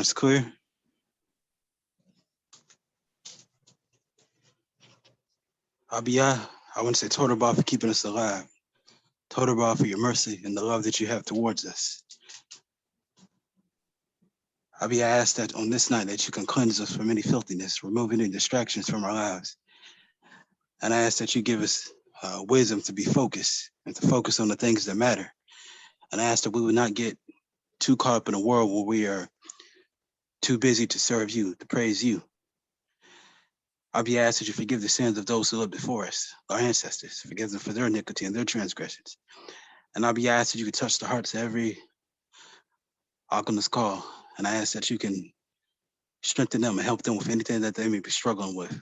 Sounds clear. Abiyah, I want to say total bar for keeping us alive. Total bar for your mercy and the love that you have towards us. Abiyah, I ask that on this night that you can cleanse us from any filthiness, remove any distractions from our lives. And I ask that you give us wisdom to be focused and to focus on the things that matter. And I ask that we would not get too caught up in a world where we are too busy to serve you, to praise you. I'll be asked that you forgive the sins of those who lived before us, our ancestors, forgive them for their iniquity and their transgressions. And I'll be asked that you can touch the hearts of every Bauck on this call. And I ask that you can strengthen them and help them with anything that they may be struggling with,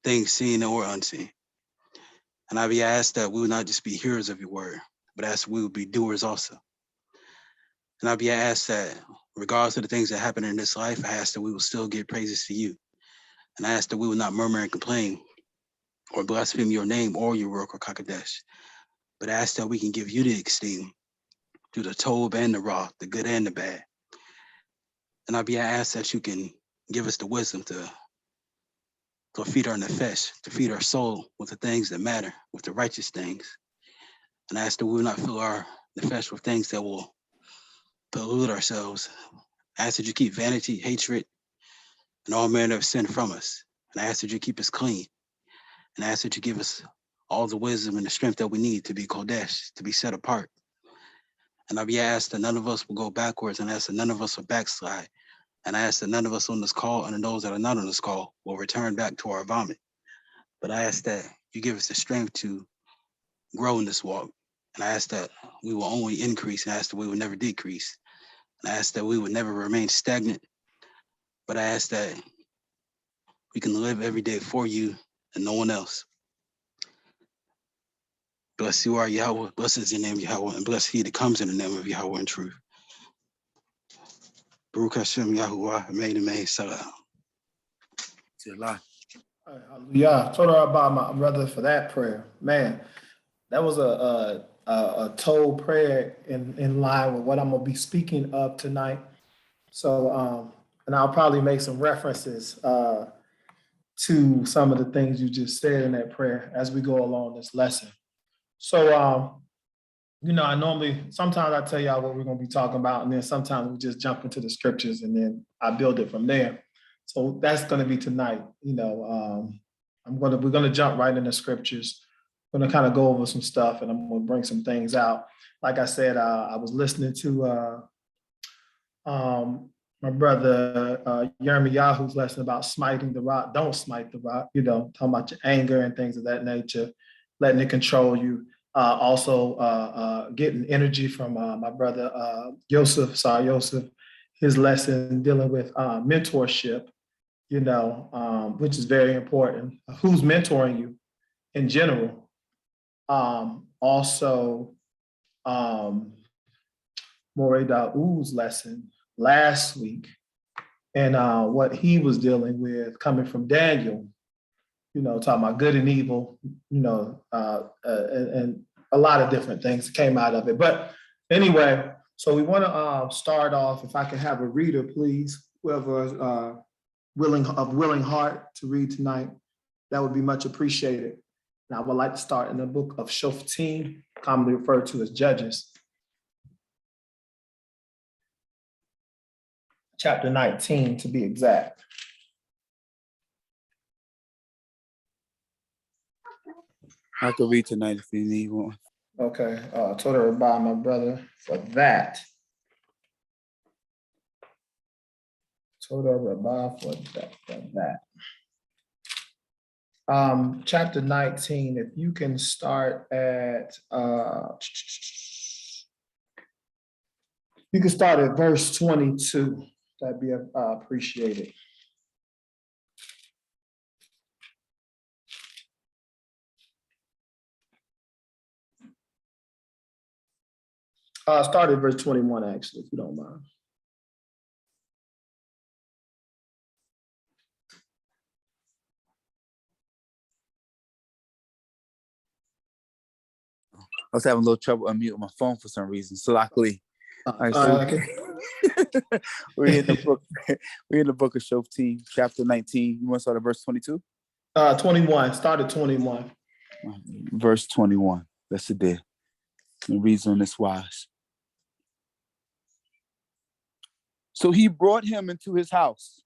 things seen or unseen. And I'll be asked that we will not just be hearers of your word, but ask we will be doers also. And I'll be asked that regardless of the things that happen in this life, I ask that we will still give praises to you. And I ask that we will not murmur and complain or blaspheme your name or your work or Kakadash, but I ask that we can give you the esteem through the Tob and the Ra, the good and the bad. And I ask that you can give us the wisdom to feed our nefesh, to feed our soul with the things that matter, with the righteous things. And I ask that we will not fill our nefesh with things that will pollute ourselves. I ask that you keep vanity, hatred, and all manner of sin from us. And I ask that you keep us clean. And I ask that you give us all the wisdom and the strength that we need to be Kodesh, to be set apart. And I'll be asked that none of us will go backwards, and I ask that none of us will backslide. And I ask that none of us on this call and those that are not on this call will return back to our vomit. But I ask that you give us the strength to grow in this walk. And I ask that we will only increase, and I ask that we will never decrease. And I ask that we would never remain stagnant. But I ask that we can live every day for you and no one else. Bless you are Yahweh, blessed is your name Yahweh, and bless he that comes in the name of Yahweh in truth. Baruch Hashem Yahuwah, Amen, Salah. Hallelujah. Told about my brother for that prayer. Man, that was a told prayer in line with what I'm gonna be speaking of tonight. So and I'll probably make some references to some of the things you just said in that prayer as we go along this lesson. So you know, sometimes I tell y'all what we're gonna be talking about, and then sometimes we just jump into the scriptures and then I build it from there. So that's gonna be tonight. You know, we're gonna jump right into scriptures. We're gonna kind of go over some stuff, and I'm gonna bring some things out. Like I said, I was listening to my brother Yirmiyahu's lesson about smiting the rock. Don't smite the rock, you know, talking about your anger and things of that nature, letting it control you. Also getting energy from my brother Yosef, his lesson dealing with mentorship, you know, which is very important. Who's mentoring you in general? Also, Moreh Dau's lesson last week, and what he was dealing with coming from Daniel, you know, talking about good and evil, you know, and a lot of different things came out of it. But anyway, so we want to start off, if I can have a reader, please, whoever's willing heart to read tonight, that would be much appreciated. And I would like to start in the book of Shoftim, commonly referred to as Judges. Chapter 19, to be exact. I could read tonight if you need one. Okay, told her by my brother for that. Told her about for that. Chapter 19, if you can start at you can start at verse 22. That'd be appreciated. Start at verse 21, actually, if you don't mind. I was having a little trouble unmuting my phone for some reason. So luckily, Okay. We're in the book. We're in the book of Shoftim, chapter 19. You want to start at verse 22? 21. Start at 21. Verse 21. That's it there. And reads on this wise. So he brought him into his house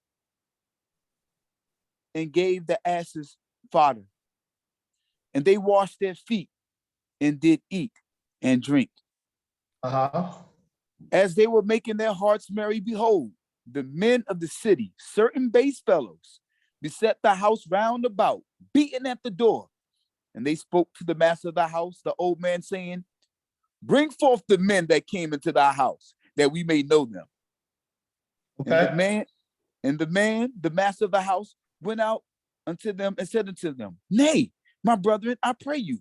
and gave the asses fodder. And they washed their feet and did eat and drink. As they were making their hearts merry, behold, the men of the city, certain base fellows, beset the house round about, beating at the door. And they spoke to the master of the house, the old man, saying, bring forth the men that came into thy house, that we may know them. Okay. And the man, the master of the house, went out unto them and said unto them, nay, my brethren, I pray you,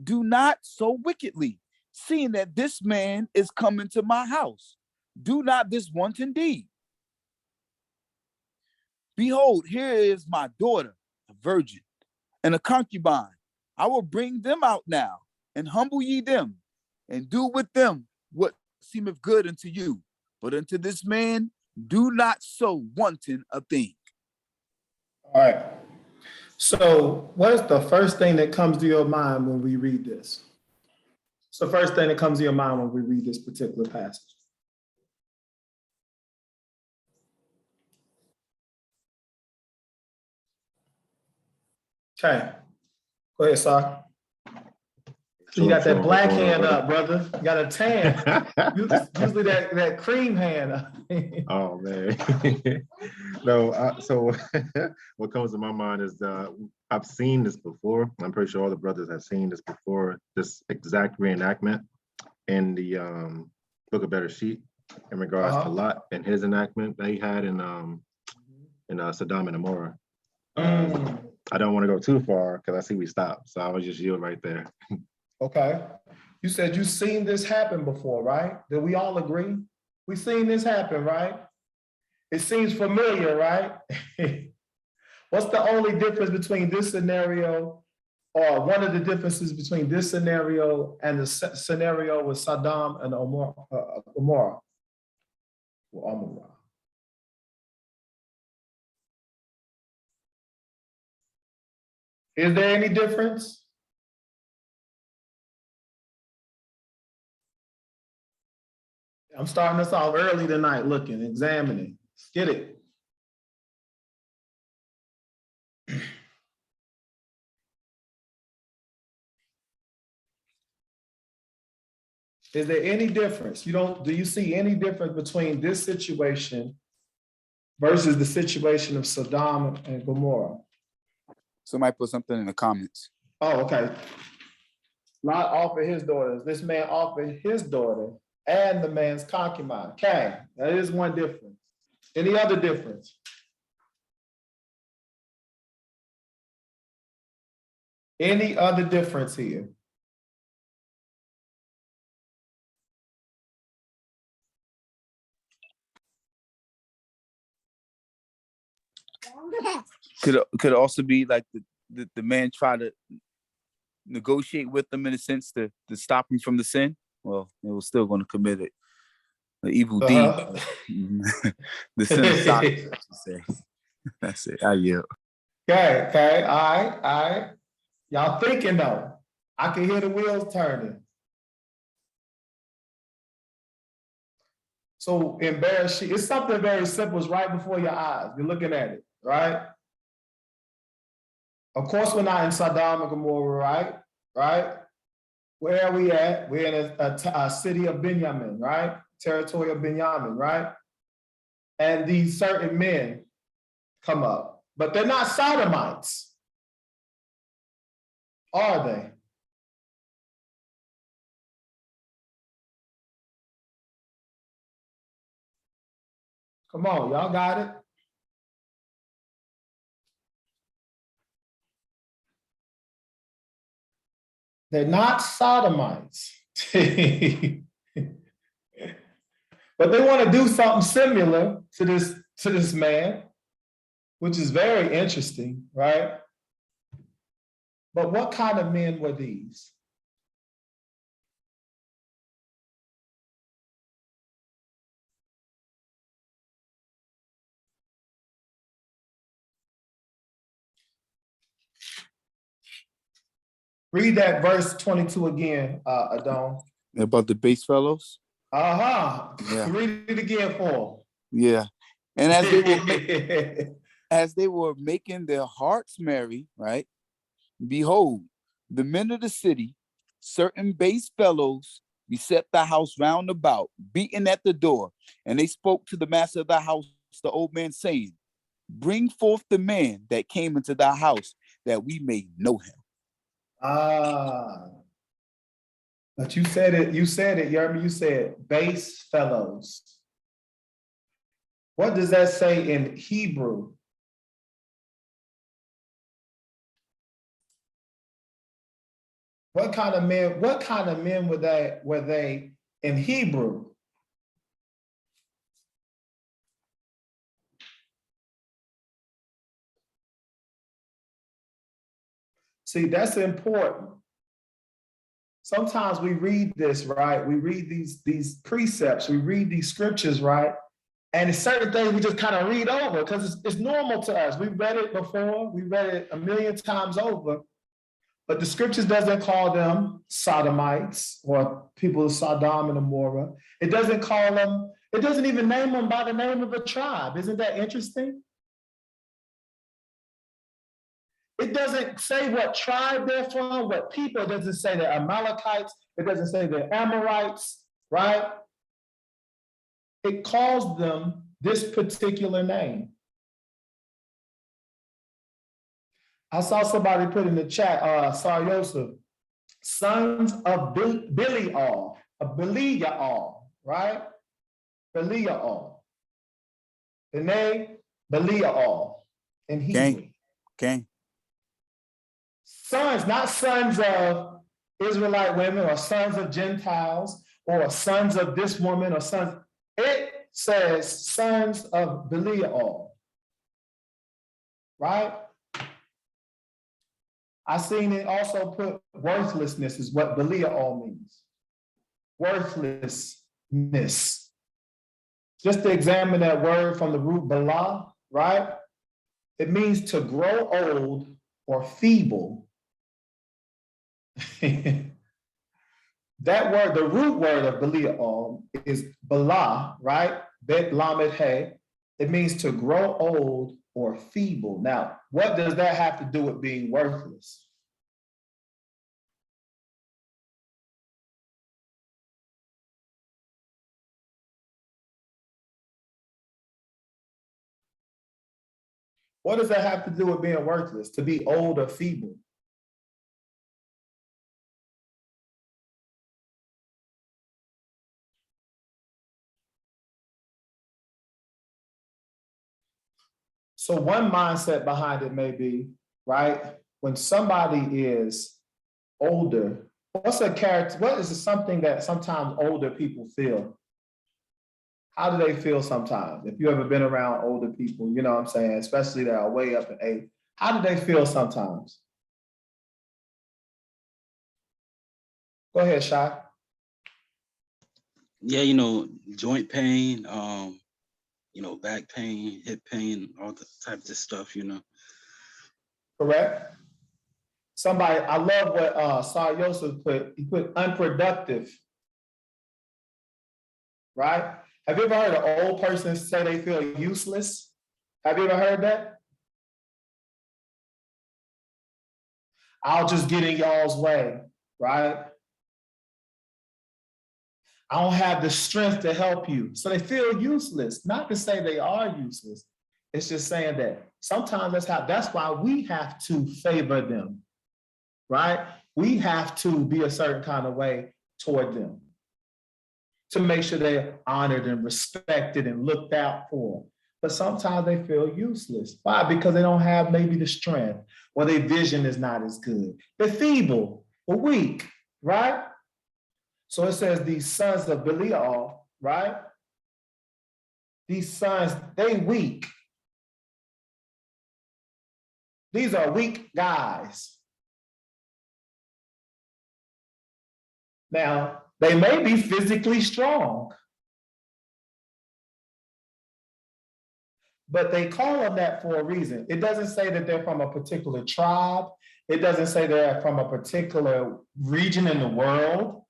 do not so wickedly, seeing that this man is coming to my house. Do not this wanton deed. Behold, here is my daughter, a virgin, and a concubine. I will bring them out now, and humble ye them, and do with them what seemeth good unto you. But unto this man, do not so wanton a thing. All right. So what is the first thing that comes to your mind when we read this? What's the first thing that comes to your mind when we read this particular passage? Okay. Go ahead, sir. You got that black hand up, brother. You got a tan. Usually that cream hand up. Oh, man. No, so what comes to my mind is I've seen this before. I'm pretty sure all the brothers have seen this before, this exact reenactment in the Book of Bereshit in regards to Lot and his enactment that he had in Sodom and Moreh. I don't want to go too far because I see we stopped, so I will just yield right there. Okay. You said you've seen this happen before, right? Did we all agree? We've seen this happen, right? It seems familiar, right? What's the only difference between this scenario, or one of the differences between this scenario and the scenario with Sodom and Gomorrah? Is there any difference? I'm starting us off early tonight, looking, examining. Let's get it. Is there any difference? Do you see any difference between this situation versus the situation of Sodom and Gomorrah? Somebody put something in the comments. Oh, okay. Lot offered his daughters. This man offered his daughter and the man's concubine. Okay, that is one difference. Any other difference? Any other difference here? Could also be like the man try to negotiate with them in a sense to stop him from the sin. Well, they were still going to commit it. The evil deed. The sin of Sodom, I should say. That's it. I yield. Okay, all right. Y'all thinking though. I can hear the wheels turning. So in Bereshit, it's something very simple. It's right before your eyes. You're looking at it, right? Of course, we're not in Sodom and Gomorrah, right? Where are we at? We're in a city of Benjamin, right? Territory of Benjamin, right? And these certain men come up, but they're not sodomites, are they? Come on, y'all got it? They're not sodomites. But they want to do something similar to this man, which is very interesting, right? But what kind of men were these? Read that verse 22 again, Adon. About the base fellows. Uh-huh. Yeah. Read it again for Yeah. And him. as they were making their hearts merry, right? Behold, the men of the city, certain base fellows, beset the house round about, beating at the door. And they spoke to the master of the house, the old man, saying, bring forth the man that came into thy house, that we may know him. But you said it, Yermi, you said base fellows. What does that say in Hebrew? What kind of men were they in Hebrew? See, that's important. Sometimes we read this, right? We read these precepts, we read these scriptures, right? And it's certain things we just kind of read over because it's normal to us. We've read it before, we read it a million times over, but the scriptures doesn't call them sodomites or people of Sodom and Moreh. It doesn't call them, it doesn't even name them by the name of a tribe. Isn't that interesting? It doesn't say what tribe they're from, what people. It doesn't say they're Amalekites. It doesn't say they're Amorites, right? It calls them this particular name. I saw somebody put in the chat, sorry, Yosef, sons of Beliya, right? Beliya. The name Beliya in Hebrew. Okay. Sons, not sons of Israelite women or sons of Gentiles or sons of this woman or sons. It says sons of Beliya, right? I seen it also put worthlessness is what Beliya means. Worthlessness. Just to examine that word from the root Bala, right? It means to grow old or feeble. That word, the root word of Beliya is Bala, right? Bet lamed he. It means to grow old or feeble. Now, what does that have to do with being worthless? What does that have to do with being worthless? To be old or feeble? So one mindset behind it may be, right? When somebody is older, what's a character? What is something that sometimes older people feel? How do they feel sometimes? If you ever been around older people, you know what I'm saying, especially that are way up in age, how do they feel sometimes? Go ahead, Shai. Yeah, joint pain, back pain, hip pain, all the types of stuff. Correct. Somebody, I love what Sar Yosef put. He put unproductive, right? Have you ever heard an old person say they feel useless? Have you ever heard that? I'll just get in y'all's way, right? I don't have the strength to help you. So they feel useless. Not to say they are useless. It's just saying that sometimes that's why we have to favor them, right? We have to be a certain kind of way toward them to make sure they're honored and respected and looked out for. But sometimes they feel useless. Why? Because they don't have maybe the strength or their vision is not as good. They're feeble or weak, right? So it says these sons of Belial, right? These sons, they weak. These are weak guys. Now, they may be physically strong, but they call them that for a reason. It doesn't say that they're from a particular tribe. It doesn't say they're from a particular region in the world.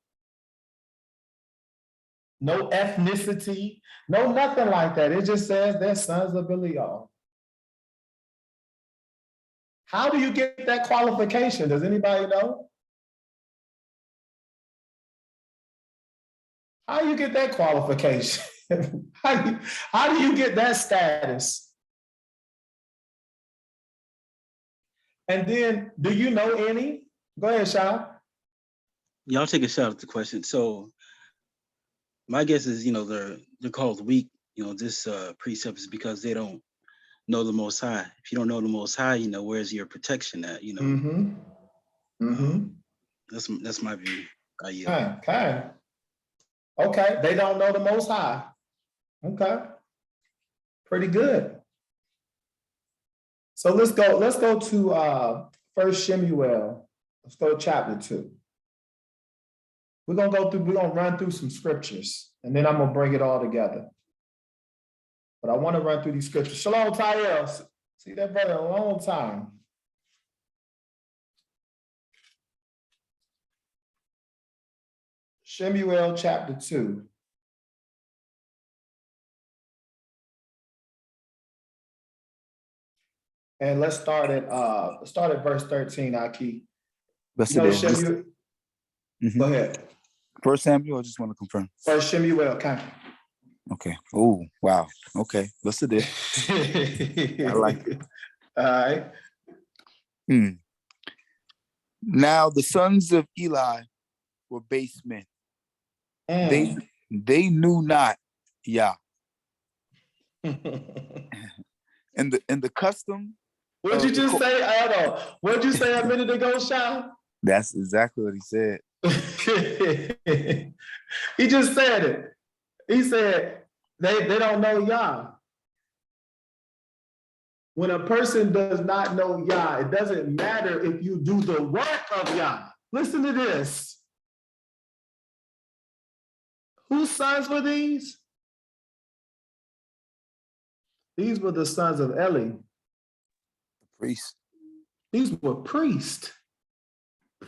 No ethnicity, no nothing like that. It just says they're sons of Belial. How do you get that qualification? Does anybody know? How do you get that qualification? how do you get that status? And then, do you know any? Go ahead, Shah. Y'all take a shot at the question. So my guess is, they're called weak. This precept is because they don't know the Most High. If you don't know the Most High, where's your protection at? That's my view. Okay, they don't know the Most High. Okay, pretty good. So let's go to 1 Shemuel. Let's go to chapter 2. We're gonna run through some scriptures, and then I'm gonna bring it all together. But I want to run through these scriptures. Shalom, Tyrell. See that brother in a long time. Shemuel chapter 2. And let's start at verse 13, Aki. Go ahead. First Samuel, I just want to confirm. First Shemuel, okay. Okay. Oh, wow. Okay. Let's do this. I like it. All right. Now the sons of Eli were base men. They knew not Yah. And the custom. What'd you just say? I don't know. What'd you say a minute ago, Sean? That's exactly what he said. He just said it. He said they don't know Yah. When a person does not know Yah, it doesn't matter if you do the work of Yah. Listen to this. Whose sons were these? These were the sons of Eli. Priest. These were priests.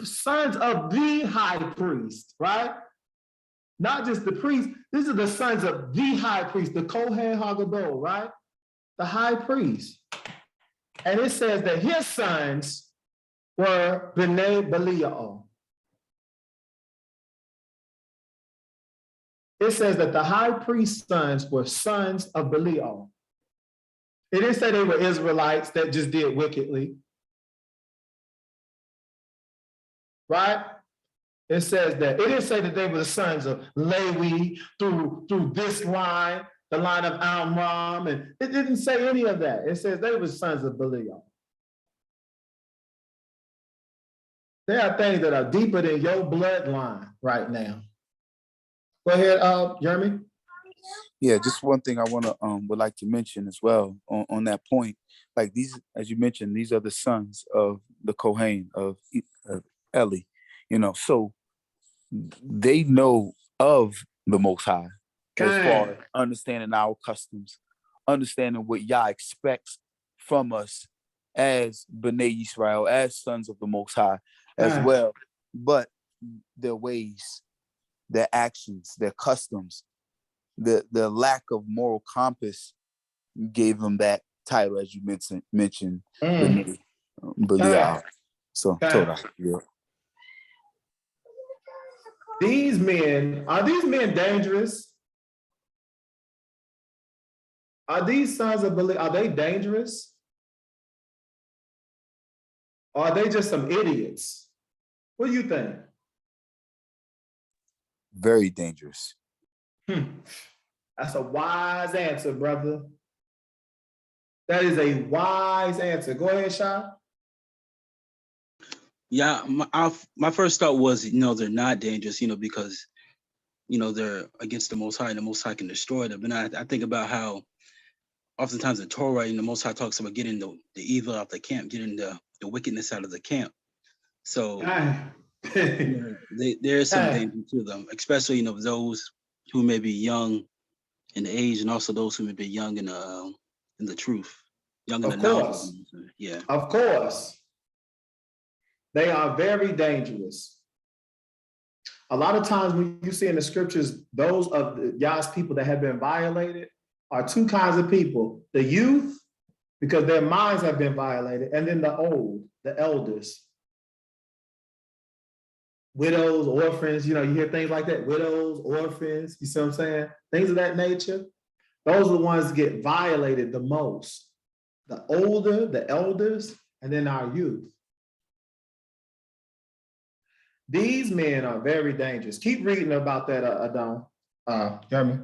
Sons of the high priest, right? Not just the priest. These are the sons of the high priest, the Kohen Hagadol, right? The high priest. And it says that his sons were Bnei Beliya. It says that the high priest's sons were sons of Belial. It didn't say they were Israelites that just did wickedly. Right? It says that. It didn't say that they were the sons of Lewi through this line, the line of Amram, and it didn't say any of that. It says they were sons of Belial. There are things that are deeper than your bloodline right now. Go ahead, Jeremy. Yeah, just one thing I would like to mention as well on that point. Like these, as you mentioned, these are the sons of the Kohen of Eli. So they know of the Most High as far as understanding our customs, understanding what Yah expects from us as B'nai Yisrael, as sons of the Most High as well. But their ways, their actions, their customs, the lack of moral compass gave them that title, as you mentioned, Beliya. So, Torah. Yeah. Are these men dangerous? Are these sons of Beliya, are they dangerous? Or are they just some idiots? What do you think? Very dangerous. That's a wise answer, brother. That is a wise answer. Go ahead, Sean. Yeah, my first thought was, they're not dangerous, because, they're against the Most High, and the Most High can destroy them. And I think about how oftentimes in Torah, the Most High talks about getting the evil out the camp, getting the wickedness out of the camp. So there's some danger to them, especially, those who may be young in the age, and also those who may be young in the truth, young in the knowledge. Yeah. Of course. They are very dangerous. A lot of times when you see in the scriptures, those of Yah's people that have been violated are two kinds of people: the youth, because their minds have been violated, and then the old, the elders. Widows, orphans, you hear things like that, widows, orphans, you see what I'm saying? Things of that nature. Those are the ones that get violated the most. The older, the elders, and then our youth. These men are very dangerous. Keep reading about that, Adon. Jeremy.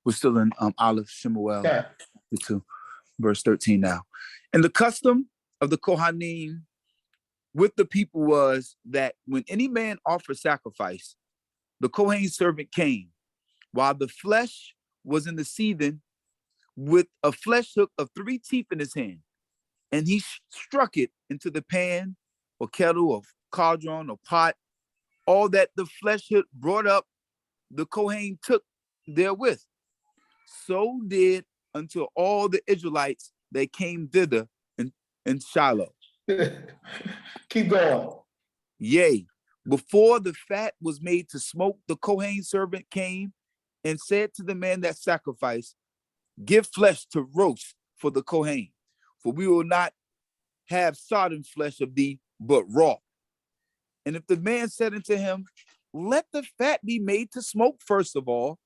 We're still in Aleph Shemuel, Okay. 2, verse 13 now. And the custom of the Kohanim with the people was that when any man offered sacrifice, the Kohen servant came while the flesh was in the seething with a flesh hook of 3 teeth in his hand. And he struck it into the pan or kettle or cauldron or pot. All that the flesh hook brought up, the Kohen took therewith. So did unto all the Israelites that came thither in Shiloh. Keep going. Yea, before the fat was made to smoke, the Kohen servant came and said to the man that sacrificed, give flesh to roast for the Kohen, for we will not have sodden flesh of thee, but raw. And if the man said unto him, let the fat be made to smoke first of all,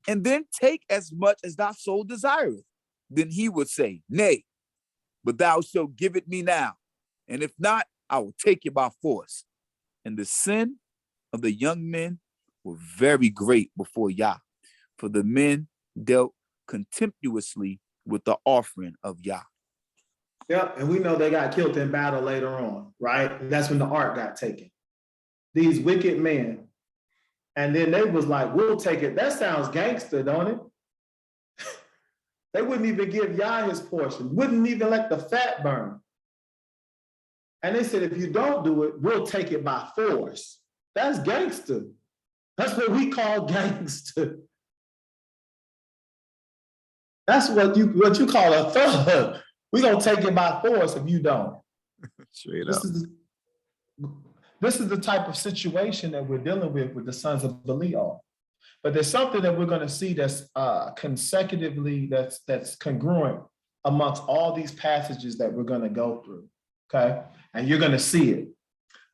and then take as much as thy soul desireth, then he would say, nay, but thou shalt give it me now. And if not, I will take it by force. And the sin of the young men were very great before Yah, for the men dealt contemptuously with the offering of Yah. Yep, and we know they got killed in battle later on, right? And that's when the ark got taken. These wicked men. And then they was like, we'll take it. That sounds gangster, don't it? They wouldn't even give Yah his portion, wouldn't even let the fat burn. And they said, if you don't do it, we'll take it by force. That's gangster. That's what we call gangster. That's what you call a thug. We're gonna take it by force if you don't. Straight up. This is the type of situation that we're dealing with the sons of Beliya. But there's something that we're going to see that's consecutively, that's congruent amongst all these passages that we're going to go through, okay? And you're going to see it.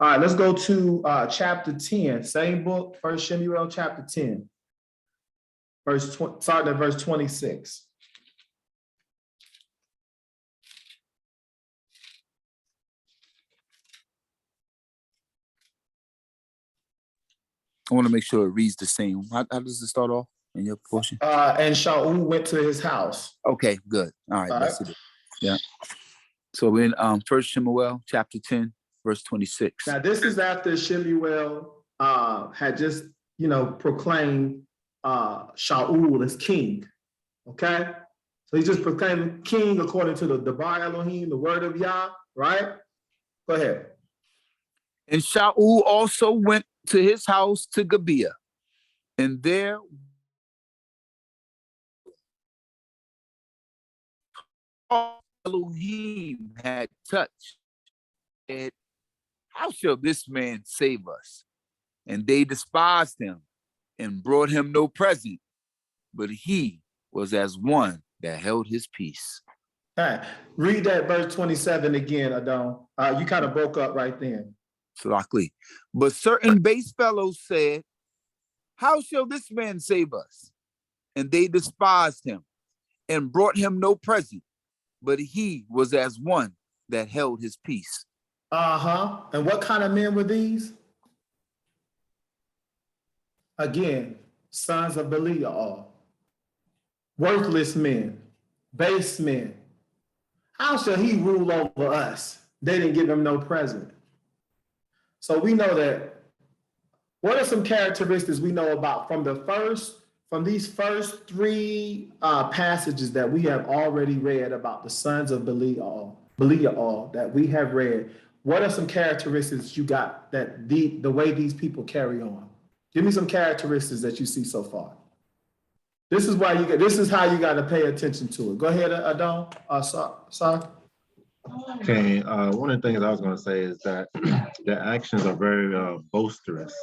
All right, let's go to chapter 10, same book, 1 Shemuel chapter 10, starting at verse 26. I want to make sure it reads the same. How does it start off in your portion? And Shaul went to his house. Okay, good. All right, that's it. Yeah. So we're in 1 Shemuel chapter 10, verse 26. Now, this is after Shemuel had just, proclaimed Shaul as king, okay? So he just proclaimed king according to the Debar Elohim, the word of Yah, right? Go ahead. And Shaul also went to his house to Gibeah, and there Elohim had touched it. How shall this man save us? And they despised him and brought him no present, but he was as one that held his peace. All right, read that verse 27 again, Adon. You kind of broke up right then. Salakli. But certain base fellows said, how shall this man save us? And they despised him and brought him no present, but he was as one that held his peace. And what kind of men were these? Again, sons of Beliya, worthless men, base men. How shall he rule over us? They didn't give him no present. So we know that. What are some characteristics we know about from these first 3 passages that we have already read about the sons of Beliya that we have read? What are some characteristics you got that the way these people carry on? Give me some characteristics that you see so far. This is how you got to pay attention to it. Go ahead, Adon. Sorry. Okay, one of the things I was going to say is that their actions are very boisterous.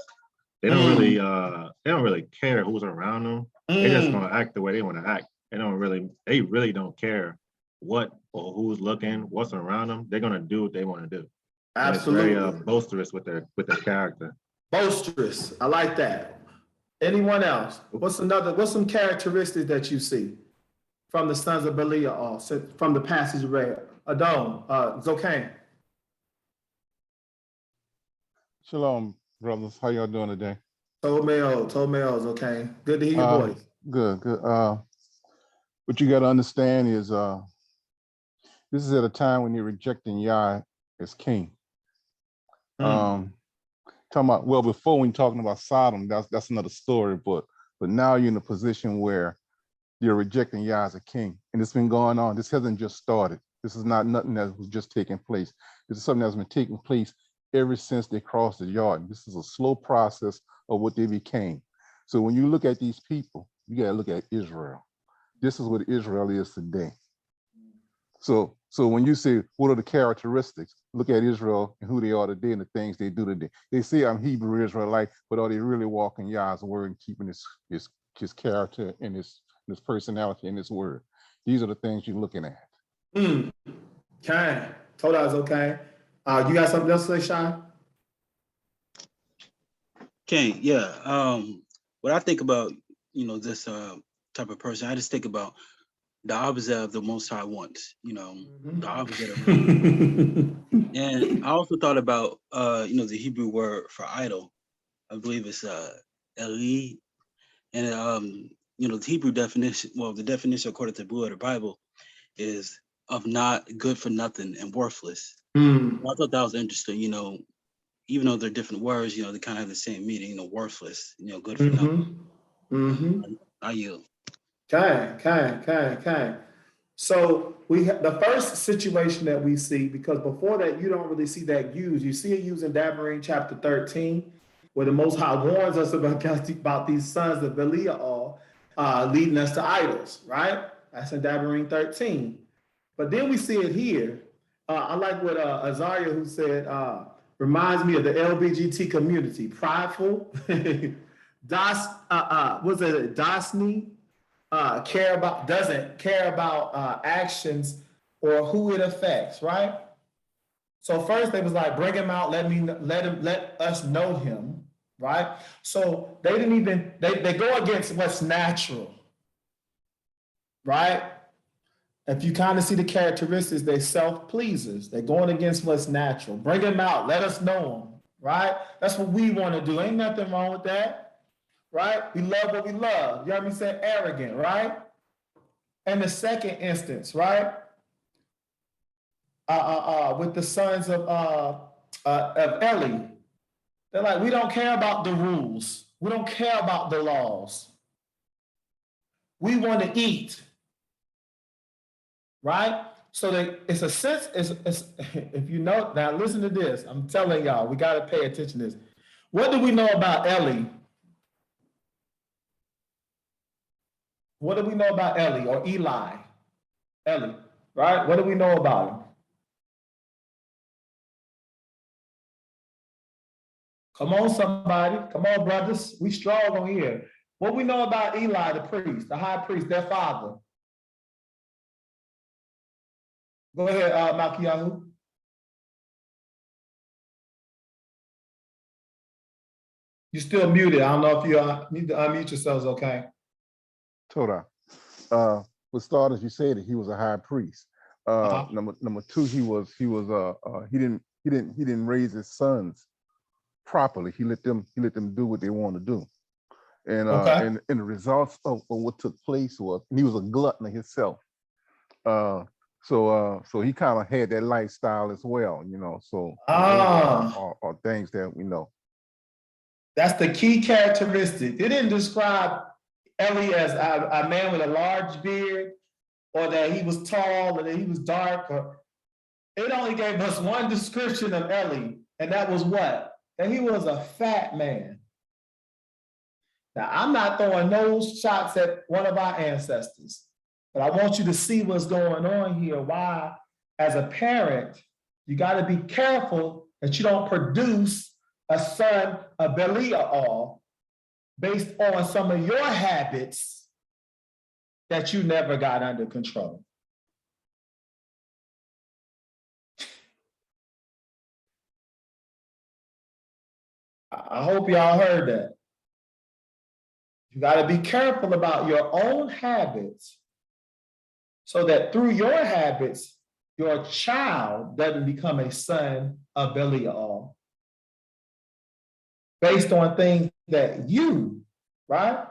They don't really care who's around them. They just gonna act the way they want to act. They really don't care what or who's looking, what's around them. They're gonna do what they want to do. And it's very Absolutely. boisterous with their character. Boisterous. I like that. Anyone else? What's some characteristics that you see from the sons of Beliya, or from the passage read? Adon, Zokane. Shalom, brothers. How y'all doing today? Tomeos, okay. Good to hear your voice. Good. What you got to understand is this is at a time when you're rejecting Yah as king. Talking about, well, before when you're talking about Sodom, that's another story, but now you're in a position where you're rejecting Yah as a king. And it's been going on. This hasn't just started. This is not nothing that was just taking place. This is something that's been taking place ever since they crossed the Jordan. This is a slow process of what they became. So when you look at these people, you got to look at Israel. This is what Israel is today. So when you say, what are the characteristics? Look at Israel and who they are today and the things they do today. They say I'm Hebrew Israelite, but are they really walking Yah's word and keeping his character and his personality in his word? These are the things you're looking at. Okay. Told us okay. You got something else to say, Sean? Okay, yeah. What I think about, this type of person, I just think about the opposite of the Most High wants, the opposite of and I also thought about, the Hebrew word for idol. I believe it's Eli. And, the Hebrew definition, well, the definition according to the Bible is of not good for nothing and worthless. I thought that was interesting, even though they're different words, they kind of have the same meaning, worthless, good for nothing. I yield. Okay. So the first situation that we see, because before that, you don't really see that used. You see it used in Devarim chapter 13, where the Most High warns us about these sons of Beliya leading us to idols, right? That's in Devarim 13. But then we see it here. I like what Azaria, who said, reminds me of the LBGT community. Prideful, Dasni, doesn't care about actions or who it affects, right? So first they was like, bring him out, let us know him, right? So they didn't even, they go against what's natural, right? If you kind of see the characteristics, they're self-pleasers. They're going against what's natural. Bring him out, let us know him, right? That's what we want to do. Ain't nothing wrong with that, right? We love what we love. You heard me say arrogant, right? And the second instance, right? With the sons of Eli, they're like, we don't care about the rules. We don't care about the laws. We want to eat, right? So it's a sense, if you know, now listen to this. I'm telling y'all, we got to pay attention to this. What do we know about Eli? What do we know about Eli or Eli? Eli, right? What do we know about him? Come on, somebody. Come on, brothers. We strong on here. What we know about Eli, the priest, the high priest, their father? Go ahead, Malkiyahu. You're still muted. I don't know if you need to unmute yourselves, okay? Torah. For starters, you said that he was a high priest. Number two, he didn't raise his sons properly. He let them do what they want to do. And and the results of what took place was he was a glutton himself. So he kind of had that lifestyle as well, So are things that we know. That's the key characteristic. They didn't describe Eli as a man with a large beard, or that he was tall, or that he was dark. It only gave us one description of Eli, and that was what? That he was a fat man. Now, I'm not throwing no shots at one of our ancestors, but I want you to see what's going on here, why as a parent, you got to be careful that you don't produce a son of Beliya all based on some of your habits that you never got under control. I hope y'all heard that. You got to be careful about your own habits so that through your habits, your child doesn't become a son of Beliya all based on things that you, right?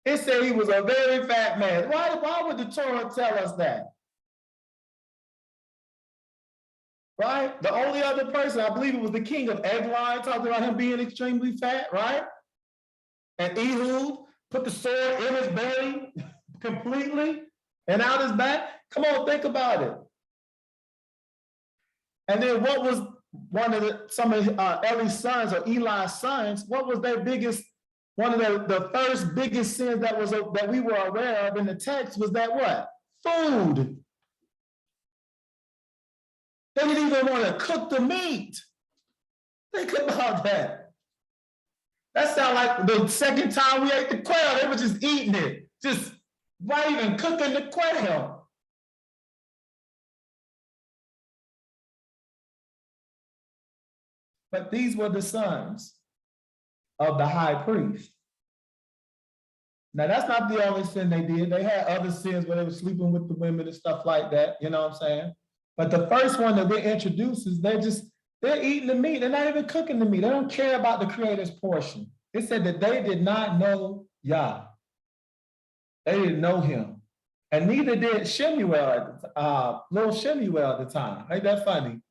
It said he was a very fat man. Why would the Torah tell us that? Right? The only other person, I believe it was the king of Eglon, talked about him being extremely fat, right? And Ehud put the sword in his belly completely and out his back. Come on, think about it. And then what was some of Eli's sons or Eli's sons, what was their biggest, one of the first biggest sins that we were aware of in the text was that what? Food. They didn't even want to cook the meat. Think about that. That sounds like the second time we ate the quail, they were just eating it. Just not even cooking the quail. But these were the sons of the high priest. Now, that's not the only sin they did. They had other sins where they were sleeping with the women and stuff like that, you know what I'm saying? But the first one that we introduce is they're eating the meat. They're not even cooking the meat. They don't care about the Creator's portion. It said that they did not know Yah. They didn't know him. And neither did Shemuel, little Shemuel at the time. Ain't that funny?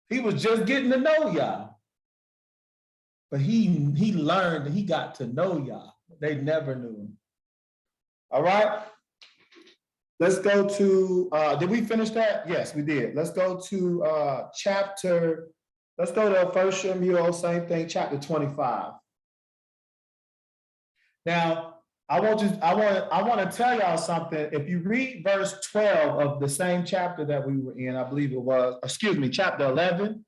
He was just getting to know Yah. But he learned, he got to know Yah. They never knew him. All right. Let's go to, did we finish that? Yes, we did. Let's go to let's go to 1 Shemuel, same thing, chapter 25. Now, I want to tell y'all something. If you read verse 12 of the same chapter that we were in, I believe it was, chapter 11,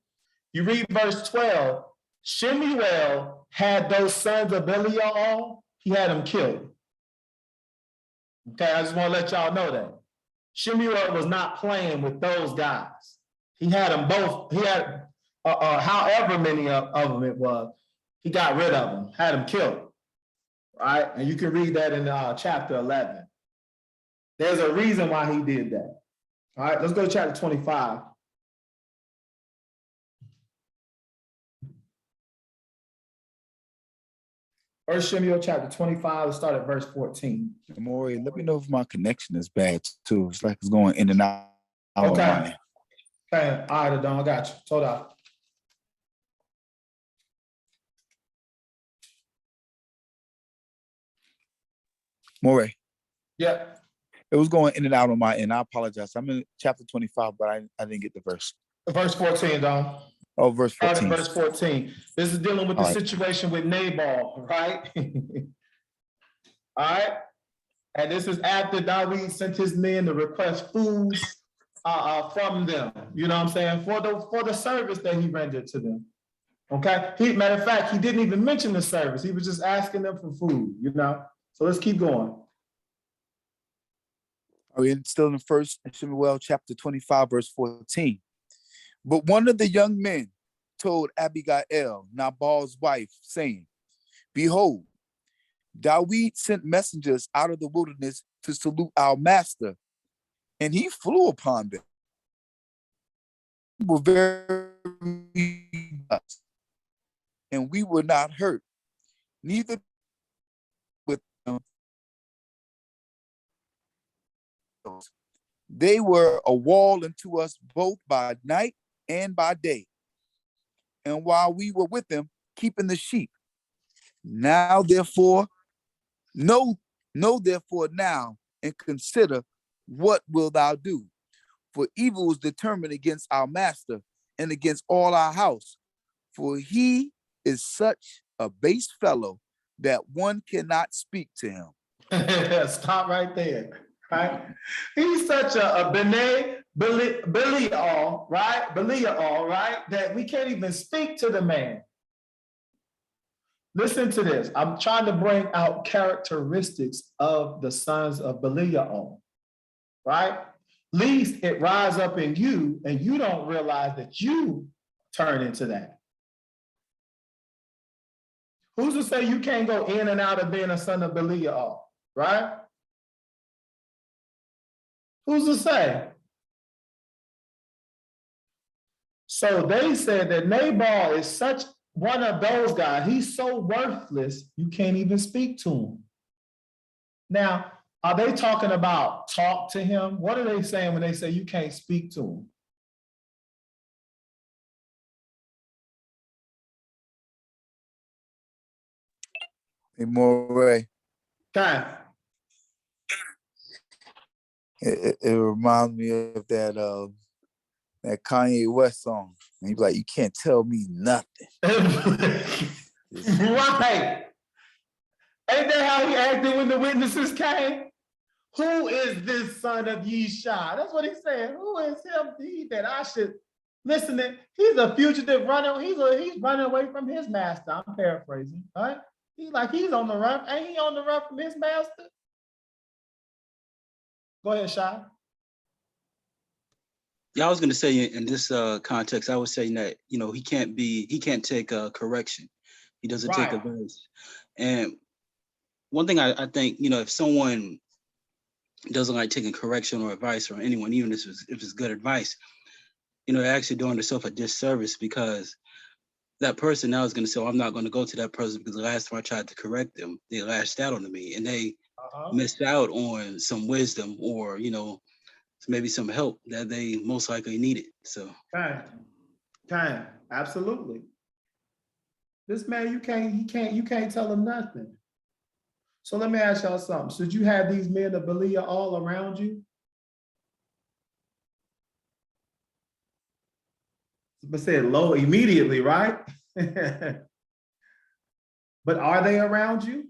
you read verse 12, Shemuel had those sons of Beliya all, he had them killed. Okay, I just want to let y'all know that. Shemuel was not playing with those guys. He had them both, he had however many of them it was, he got rid of them, had them killed. Right? And you can read that in chapter 11. There's a reason why he did that. All right, let's go to chapter 25. First Shemuel chapter 25, let's start at verse 14. Moreh, let me know if my connection is bad too. It's like it's going in and out. Okay. Okay, all right, Adon, I got you. Hold on. Moreh. Yeah. It was going in and out on my end. I apologize. I'm in chapter 25, but I didn't get the verse. Verse 14, Don. Oh, verse 14. Verse 14. This is dealing with the situation with Nabal, right? All right. And this is after David sent his men to request food from them. You know what I'm saying? For the service that he rendered to them. Okay. Matter of fact, he didn't even mention the service. He was just asking them for food, you know? So let's keep going. Are we still in 1 Shemuel chapter 25, verse 14? But one of the young men told Abigail, Nabal's wife, saying, Behold, David sent messengers out of the wilderness to salute our master, and he flew upon them. We were very blessed, and we were not hurt, neither with them. They were a wall unto us both by night and by day. And while we were with them, keeping the sheep. Now, therefore, know therefore now, and consider what wilt thou do. For evil is determined against our master and against all our house. For he is such a base fellow that one cannot speak to him. Stop right there. Right? He's such a Beliya, right? Beliya, right? That we can't even speak to the man. Listen to this. I'm trying to bring out characteristics of the sons of Beliya, right? Least it rise up in you and you don't realize that you turn into that. Who's to say you can't go in and out of being a son of Beliya, right? Who's to say? So they said that Nabal is such one of those guys. He's so worthless, you can't even speak to him. Now, are they talking about talk to him? What are they saying when they say you can't speak to him? Hey, Moreh, Okay. it reminds me of that Kanye West song. And he's like, you can't tell me nothing. Right. Ain't that how he acted when the witnesses came? Who is this son of Yeshua? That's what he said. Who is him that I should listen to? He's a fugitive runner. He's running away from his master. I'm paraphrasing, right? He's on the run. Ain't he on the run from his master? Go ahead, Shai. Yeah, I was going to say in this context, I was saying that, he can't take correction. He doesn't take advice. And one thing I think, if someone doesn't like taking correction or advice from anyone, even if it's good advice, they're actually doing themselves a disservice, because that person now is going to say, I'm not going to go to that person because the last time I tried to correct them, they lashed out on me and they missed out on some wisdom or, maybe some help that they most likely needed. So Time. Absolutely. This man, you can't tell him nothing. So let me ask y'all something. Should you have these men of Beliya all around you? But said low immediately, right? But are they around you?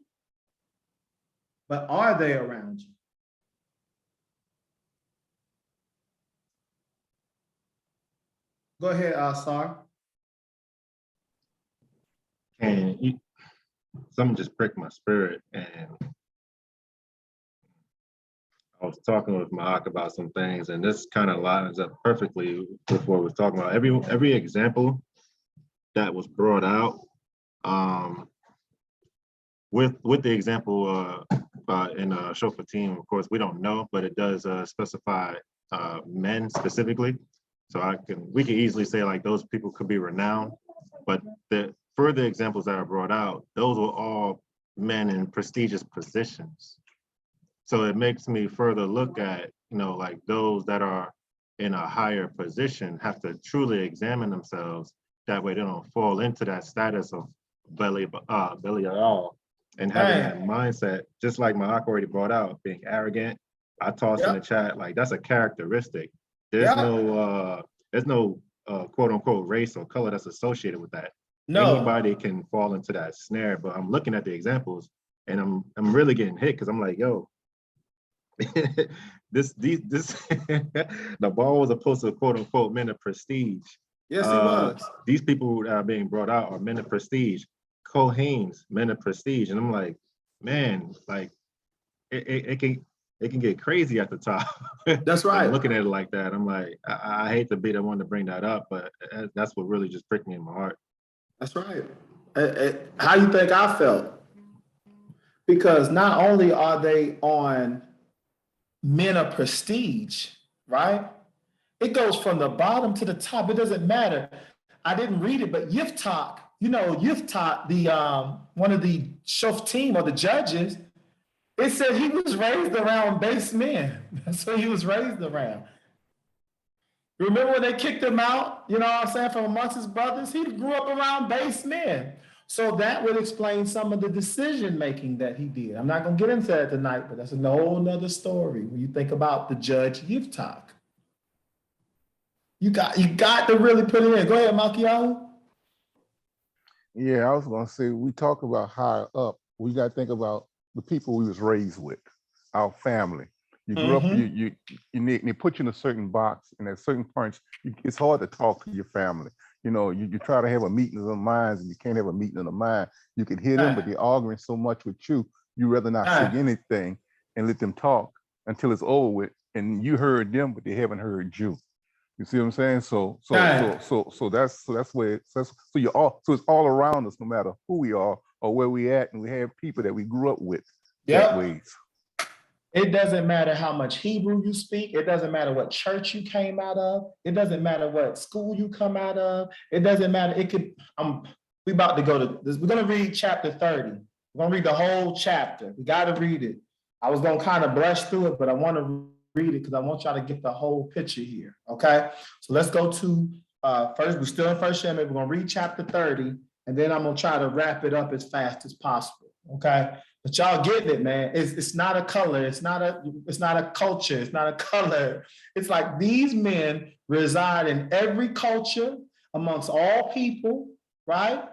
Go ahead, Sar. And something just pricked my spirit, and I was talking with Bauck about some things, and this kind of lines up perfectly with what we're talking about. Every example that was brought out, with the example in Shofar team, of course, we don't know, but it does specify men specifically. So we can easily say like those people could be renowned, but the further examples that are brought out, those were all men in prestigious positions. So it makes me further look at, like those that are in a higher position have to truly examine themselves. That way they don't fall into that status of Beliya and having that mindset, just like Bauck already brought out, being arrogant. I tossed in the chat, like that's a characteristic. There's no quote unquote race or color that's associated with that. No. Anybody can fall into that snare, but I'm looking at the examples and I'm really getting hit because I'm like, yo, this the ball was opposed to quote unquote men of prestige. Yes, it was. These people that are being brought out are men of prestige. Kohanes, men of prestige, and I'm like, man, like it can get crazy at the top. That's right. I'm looking at it like that. I'm like, I hate to be the one to bring that up, but that's what really just pricked me in my heart. That's right. How you think I felt? Because not only are they on men of prestige, right? It goes from the bottom to the top. It doesn't matter. I didn't read it, but Yiftach, the one of the Shofar team or the judges, it said he was raised around base men. That's what he was raised around. Remember when they kicked him out, what I'm saying, from amongst his brothers? He grew up around base men. So that would explain some of the decision-making that he did. I'm not going to get into that tonight, but that's a whole nother story when you think about the judge Yiftach. You got to really put it in. Go ahead, Makiyahu. Yeah, I was gonna say, we talk about higher up. We got to think about the people we was raised with, our family. You grew up, they put you in a certain box, and at certain points, it's hard to talk to your family. You know, you try to have a meeting of the minds, and you can't have a meeting of the mind. You can hear them, but they're arguing so much with you, you rather not say anything and let them talk until it's over with. And you heard them, but they haven't heard you. You see what I'm saying? So that's where it's all around us, no matter who we are or where we at, and we have people that we grew up with that ways. It doesn't matter how much Hebrew you speak. It doesn't matter what church you came out of. It doesn't matter what school you come out of. It doesn't matter. We about to go to this. We're going to read chapter 30. We're going to read the whole chapter. We got to read it. I was going to kind of brush through it, but I want to read it because I want y'all to get the whole picture here. Okay. So let's go to first. We're still in 1 Samuel. We're going to read chapter 30, and then I'm going to try to wrap it up as fast as possible. Okay. But y'all getting it, man. It's not a color. It's not a culture. It's not a color. It's like these men reside in every culture, amongst all people, right?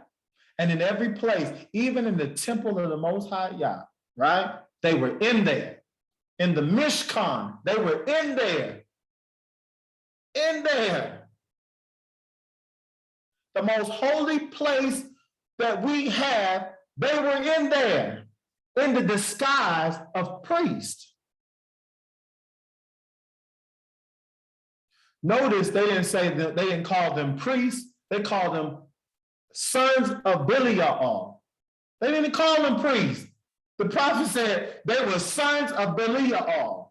And in every place, even in the temple of the Most High Yah, right? They were in there. In the Mishkan, they were in there. In there. The most holy place that we have, they were in there. In the disguise of priest. Notice they didn't say that, they didn't call them priests, they called them sons of Beliya. They didn't call them priests. The prophet said they were sons of Beliya.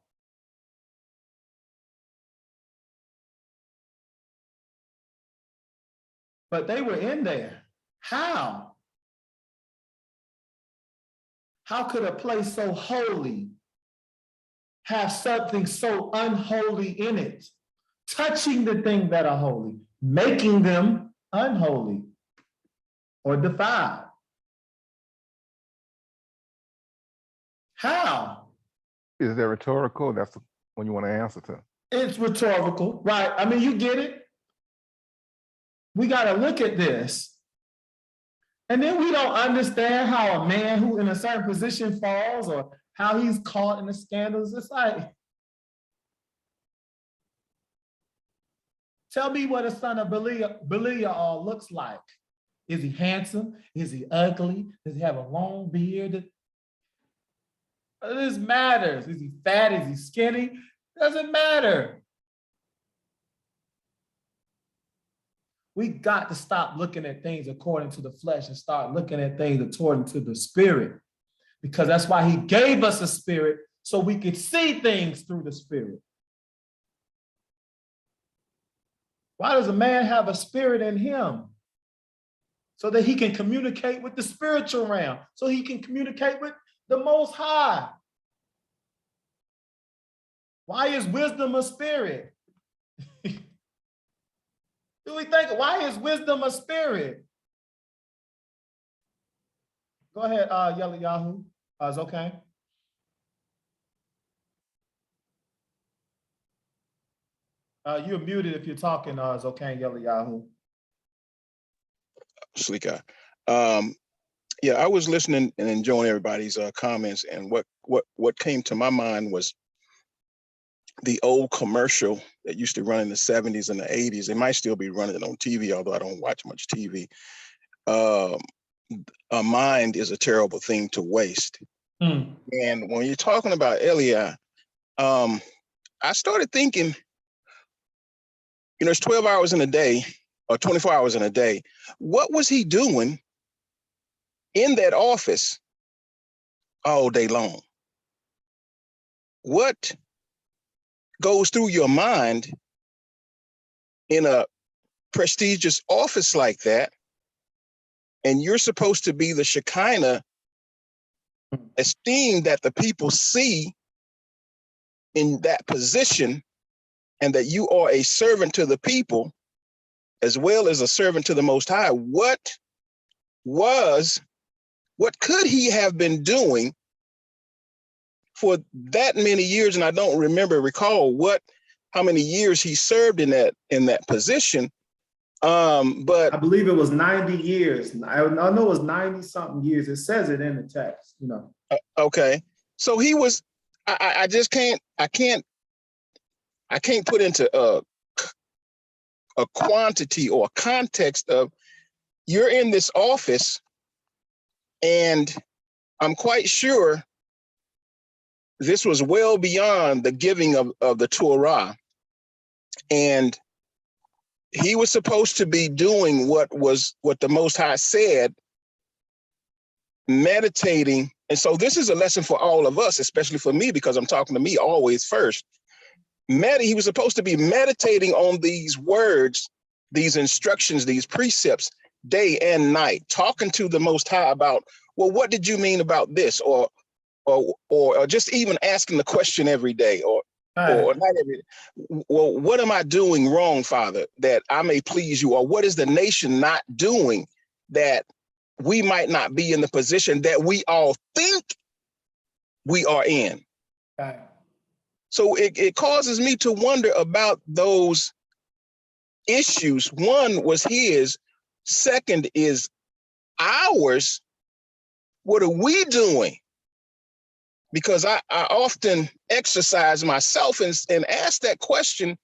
But they were in there. How? How could a place so holy have something so unholy in it? Touching the things that are holy, making them unholy or defiled. How? Is that rhetorical? That's the one you want to answer to. It's rhetorical, right? I mean, you get it. We got to look at this. And then we don't understand how a man who in a certain position falls or how he's caught in the scandals. It's like, tell me what a son of Beliya looks like. Is he handsome? Is he ugly? Does he have a long beard? This matters. Is he fat? Is he skinny? Doesn't matter. We got to stop looking at things according to the flesh and start looking at things according to the spirit. Because that's why he gave us a spirit, so we could see things through the spirit. Why does a man have a spirit in him? So that he can communicate with the spiritual realm, so he can communicate with the Most High. Why is wisdom a spirit? Do we think, why is wisdom a spirit? Go ahead, Yellow Yahoo. It's okay. You're muted if you're talking, it's okay, Yellow Yahoo. Sleek eye. Yeah, I was listening and enjoying everybody's comments, and what came to my mind was the old commercial that used to run in the 70s and the 80s. They might still be running it on TV, although I don't watch much TV. A mind is a terrible thing to waste. And when you're talking about Beliya, I started thinking, you know, it's 12 hours in a day or 24 hours in a day. What was he doing in that office all day long? What goes through your mind in a prestigious office like that? And you're supposed to be the Shekinah esteem that the people see in that position, and that you are a servant to the people as well as a servant to the Most High. What could he have been doing for that many years? And I don't recall how many years he served in that position. But I believe it was 90 years. I know it was 90 something years. It says it in the text, you know. Okay. So he was, I just can't put into a quantity or a context of you're in this office, and I'm quite sure this was well beyond the giving of the Torah. And he was supposed to be doing what the Most High said, meditating. And so this is a lesson for all of us, especially for me, because I'm talking to me always first. He was supposed to be meditating on these words, these instructions, these precepts, day and night, talking to the Most High about, well, what did you mean about this? Or just even asking the question every day, or not every day. Well, what am I doing wrong, Father, that I may please you? Or what is the nation not doing that we might not be in the position that we all think we are in? Right. So it causes me to wonder about those issues. One was his, second is ours. What are we doing? Because I often exercise myself and ask that question,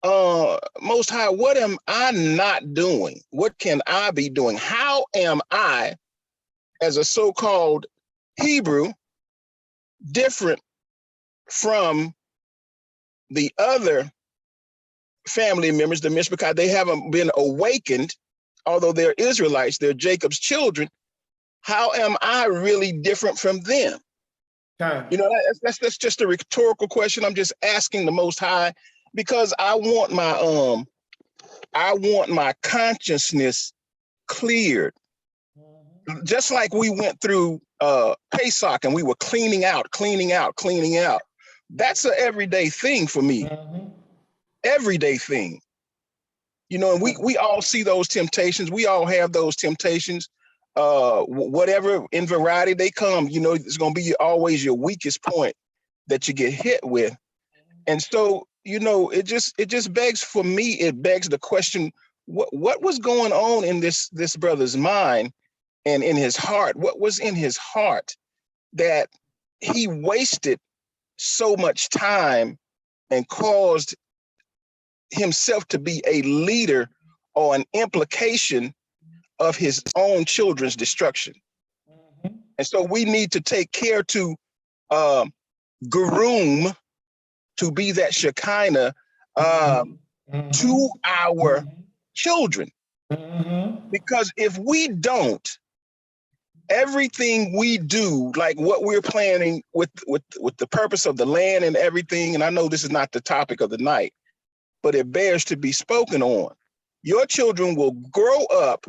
Most High, what am I not doing? What can I be doing? How am I, as a so-called Hebrew, different from the other family members, the Mishpachah? They haven't been awakened, although they're Israelites, they're Jacob's children. How am I really different from them? Okay. You know, that's just a rhetorical question. I'm just asking the Most High, because I want my consciousness cleared. Just like we went through Pesach and we were cleaning out. That's an everyday thing for me. Everyday thing. You know, and we all see those temptations. We all have those temptations. Whatever in variety they come, you know, it's going to be always your weakest point that you get hit with. And so, you know, it just begs, for me, it begs the question, what was going on in this brother's mind and in his heart? What was in his heart that he wasted so much time and caused himself to be a leader or an implication of his own children's destruction? And so we need to take care to groom, to be that Shekinah to our children. Because if we don't, everything we do, like what we're planning with the purpose of the land and everything, and I know this is not the topic of the night, but it bears to be spoken on. Your children will grow up,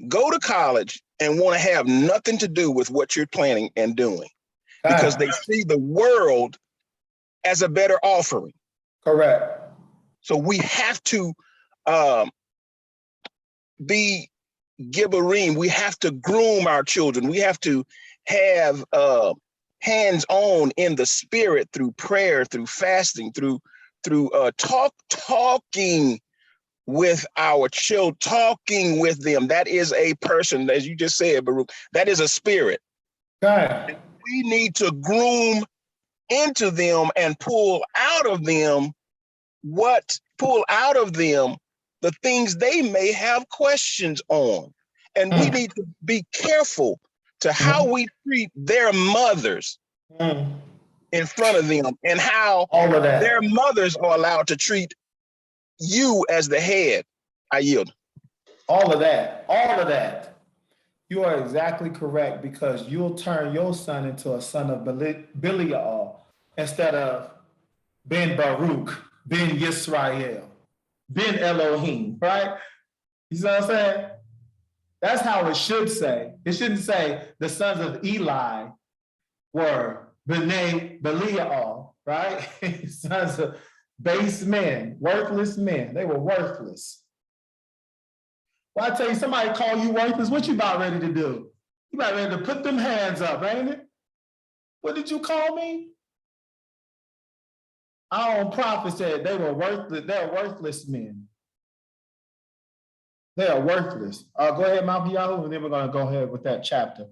go to college, and want to have nothing to do with what you're planning and doing, because they see the world as a better offering. Correct. So we have to be Gibberim. We have to groom our children. We have to have hands-on in the spirit, through prayer, through fasting, through talking with our children, talking with them. That is a person, as you just said, Baruch, that is a spirit. Right. We need to groom into them and pull out of them the things they may have questions on. And we need to be careful to how we treat their mothers in front of them, and how All of that. their mothers are allowed to treat you as the head. I yield. All of that. You are exactly correct, because you'll turn your son into a son of Beliya instead of Ben Baruch, Ben Yisrael, Ben Elohim, right? You see what I'm saying? That's how it should say. It shouldn't say the sons of Eli were B'nai Beliya, right? Sons of base men, worthless men. They were worthless. Well, I tell you, somebody call you worthless, what you about ready to do? You about ready to put them hands up, ain't it? What did you call me? Our own prophet said they were worthless. They're worthless men. They are worthless. Go ahead, Mount Yahoo, and then we're going to go ahead with that chapter.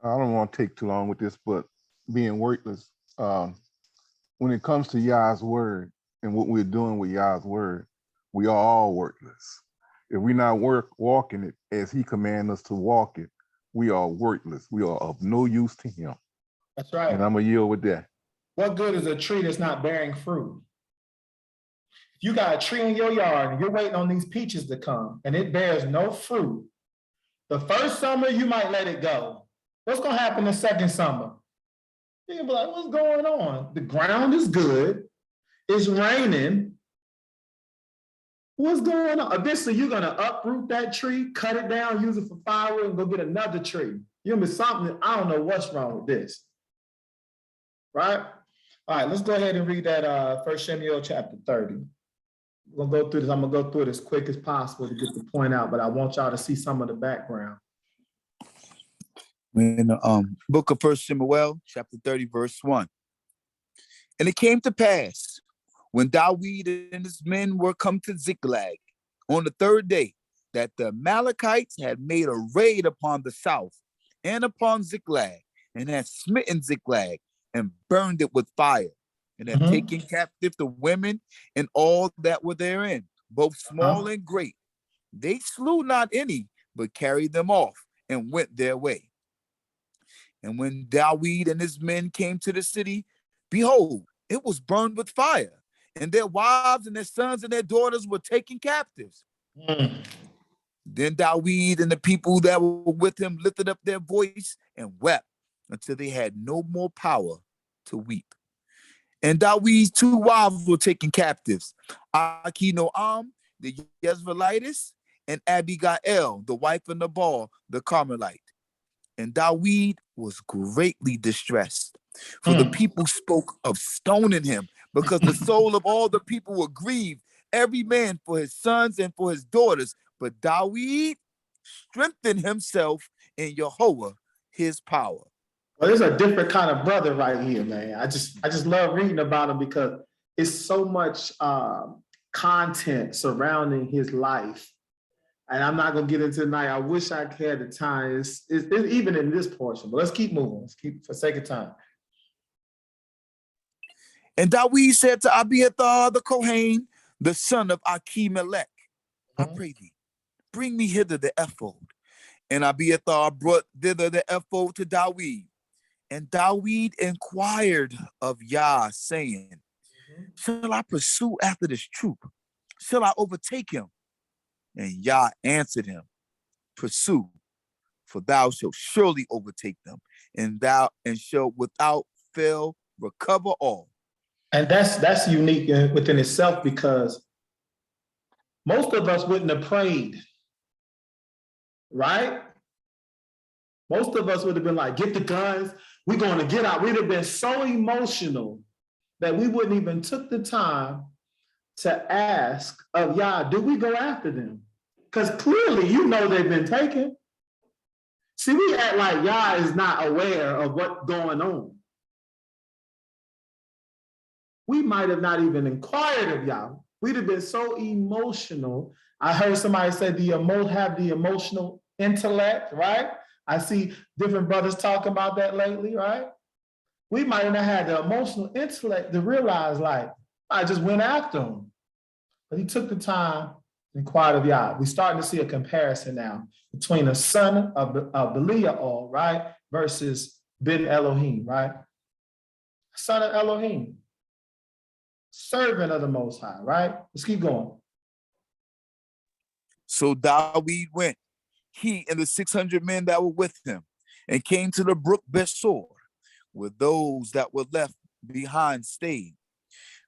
I don't want to take too long with this, but being worthless. When it comes to Yah's word and what we're doing with Yah's word, we are all worthless. If we're not walking it as he commanded us to walk it, we are worthless. We are of no use to him. That's right. And I'm going to yield with that. What good is a tree that's not bearing fruit? If you got a tree in your yard and you're waiting on these peaches to come and it bears no fruit, the first summer you might let it go. What's going to happen the second summer? You're going to be like, what's going on? The ground is good. It's raining. What's going on? Eventually, you're going to uproot that tree, cut it down, use it for firewood, and go get another tree. You're going to be something, I don't know what's wrong with this. Right? All right, let's go ahead and read that 1 Samuel chapter 30. We're going to go through this. I'm going to go through it as quick as possible to get the point out, but I want y'all to see some of the background. In the book of 1 Samuel, chapter 30, verse 1. And it came to pass, when Dawid and his men were come to Ziklag on the third day, that the Amalekites had made a raid upon the south and upon Ziklag, and had smitten Ziklag and burned it with fire, and had taken captive the women and all that were therein, both small and great. They slew not any, but carried them off and went their way. And when Dawid and his men came to the city, behold, it was burned with fire, and their wives and their sons and their daughters were taken captives. Then Dawid and the people that were with him lifted up their voice and wept until they had no more power to weep. And Dawid's two wives were taken captives, Ahinoam, the Jezreelitess, and Abigail, the wife of Nabal, the Carmelite. And Dawid was greatly distressed, for the people spoke of stoning him, because the soul of all the people were grieved, every man for his sons and for his daughters. But Dawid strengthened himself in Jehovah, his power. Well, there's a different kind of brother right here, man. I just love reading about him because it's so much content surrounding his life. And I'm not going to get into tonight. I wish I had the time. It's even in this portion, but let's keep moving. Let's keep for sake of time. And Dawid said to Abiathar the Kohen, the son of Achimelech, I pray thee, bring me hither the ephod. And Abiathar brought thither the ephod to Dawid. And Dawid inquired of Yah, saying, shall I pursue after this troop? Shall I overtake him? And Yah answered him, pursue, for thou shalt surely overtake them, and thou shalt without fail recover all. And that's unique within itself, because most of us wouldn't have prayed, right? Most of us would have been like, get the guns, we're going to get out. We'd have been so emotional that we wouldn't even took the time to ask of Yah, do we go after them? Because clearly, you know, they've been taken. See, we act like Yah is not aware of what's going on. We might have not even inquired of Yah. We'd have been so emotional. I heard somebody say have the emotional intellect, right? I see different brothers talking about that lately, right? We might not have had the emotional intellect to realize, like, I just went after him. But he took the time and inquired of Yah. We're starting to see a comparison now between a son of Beliya, right, versus Ben Elohim, right? Son of Elohim, servant of the Most High, right? Let's keep going. So Dawid went, he and the 600 men that were with him, and came to the brook Besor, where those that were left behind stayed.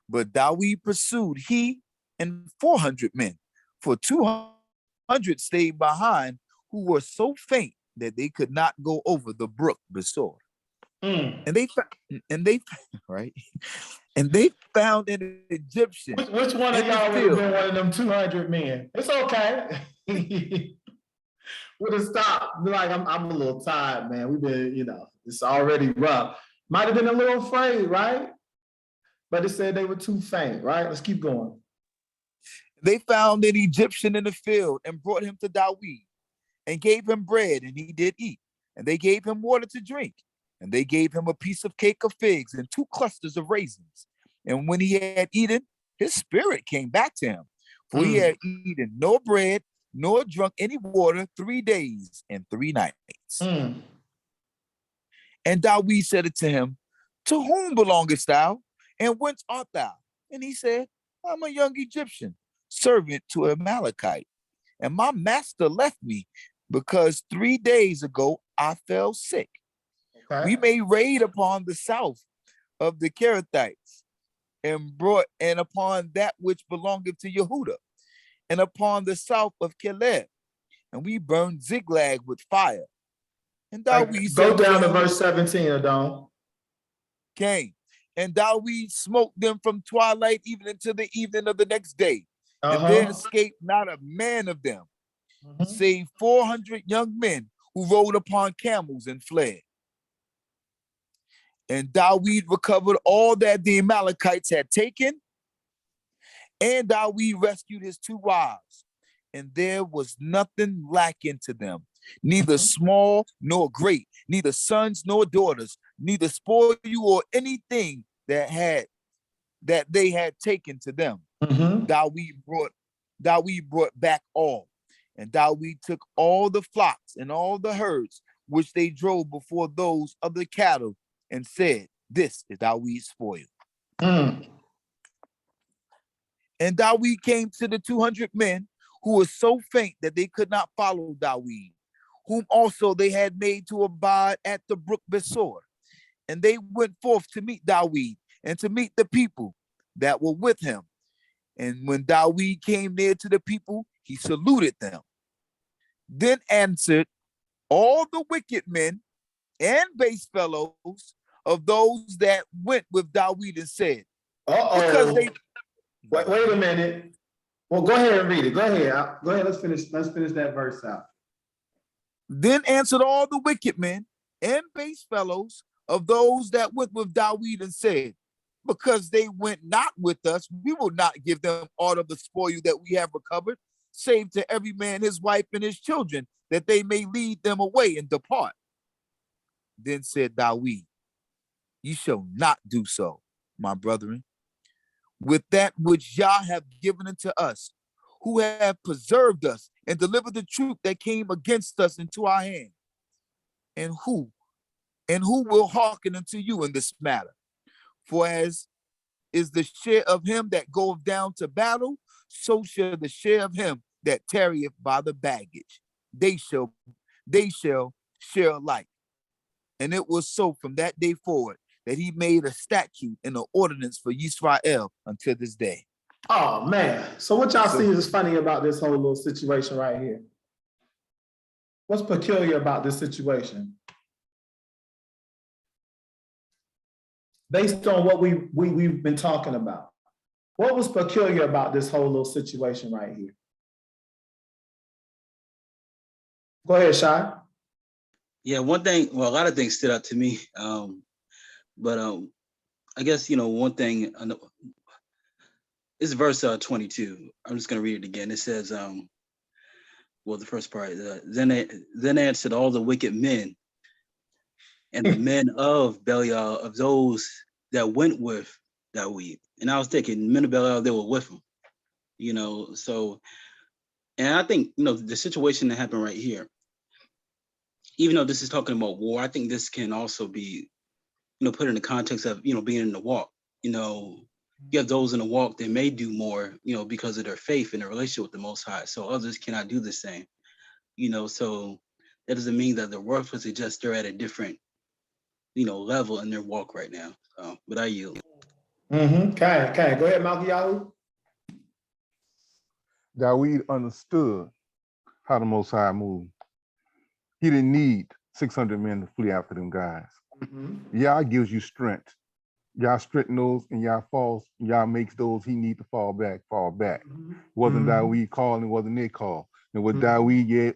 But Dawid pursued, he and 400 men, for 200 stayed behind, who were so faint that they could not go over the brook Besor. And they right, and they found an Egyptian. Which one of y'all would have been one of them 200 men? It's okay. Would have stopped. Be like, I'm a little tired, man. We've been, it's already rough. Might have been a little afraid, right? But it said they were too faint, right? Let's keep going. They found an Egyptian in the field and brought him to Dawid and gave him bread, and he did eat. And they gave him water to drink. And they gave him a piece of cake of figs and 2 clusters of raisins. And when he had eaten, his spirit came back to him, for he had eaten no bread, nor drunk any water 3 days and 3 nights. And Dawid said unto him, to whom belongest thou, and whence art thou? And he said, I'm a young Egyptian, servant to a Amalekite. And my master left me because 3 days ago I fell sick. Okay. We made raid upon the south of the Kerethites and upon that which belongeth to Yehuda, and upon the south of Caleb, and we burned Ziklag with fire. And Dawid Go said down to him, verse 17, Adon. came, and Dawid smote them from twilight even until the evening of the next day. And there escaped not a man of them, save 400 young men who rode upon camels and fled. And Dawid recovered all that the Amalekites had taken, and Dawid rescued his 2 wives, and there was nothing lacking to them, neither small nor great, neither sons nor daughters, neither spoil or anything that they had taken to them. Dawid brought back all, and Dawid took all the flocks and all the herds which they drove before those of the cattle, and said, this is Dawid's spoil. And Dawid came to the 200 men who were so faint that they could not follow Dawid, whom also they had made to abide at the brook Besor. And they went forth to meet Dawid and to meet the people that were with him. And when Dawid came near to the people, he saluted them. Then answered all the wicked men and base fellows of those that went with Dawid and said, because they wait a minute. Well, go ahead and read it. Go ahead. Go ahead. Let's finish that verse out. Then answered all the wicked men and base fellows of those that went with Dawid and said, because they went not with us, we will not give them aught of the spoil that we have recovered, save to every man his wife and his children, that they may lead them away and depart. Then said Dawid, ye shall not do so, my brethren, with that which Yah have given unto us, who have preserved us and delivered the troop that came against us into our hand. And who will hearken unto you in this matter? For as is the share of him that goeth down to battle, so shall the share of him that tarrieth by the baggage. They shall share alike. And it was so from that day forward that he made a statute and an ordinance for Yisrael until this day. Oh man. So what y'all see is funny about this whole little situation right here? What's peculiar about this situation? Based on what we've been talking about. What was peculiar about this whole little situation right here? Go ahead, Shai. Yeah, one thing, well, a lot of things stood out to me. But I guess, one thing, it's verse 22. I'm just going to read it again. It says, well, the first part, then answered all the wicked men and the men of Beliya, of those that went with Dawid. And I was thinking, men of Beliya, they were with him, so, and I think, the situation that happened right here, even though this is talking about war, I think this can also be, put in the context of, being in the walk. You have those in the walk that may do more, because of their faith and their relationship with the Most High. So others cannot do the same, so that doesn't mean that their worthless, it's just they're at a different, level in their walk right now. So, but I yield. Okay. Go ahead, Malkiyahu. Dawid understood how the Most High moved. He didn't need 600 men to flee after them guys. Yah gives you strength. Yah strengthens those, and Yah makes those he need to fall back. Wasn't Dawid called, and wasn't they called. And what Dawid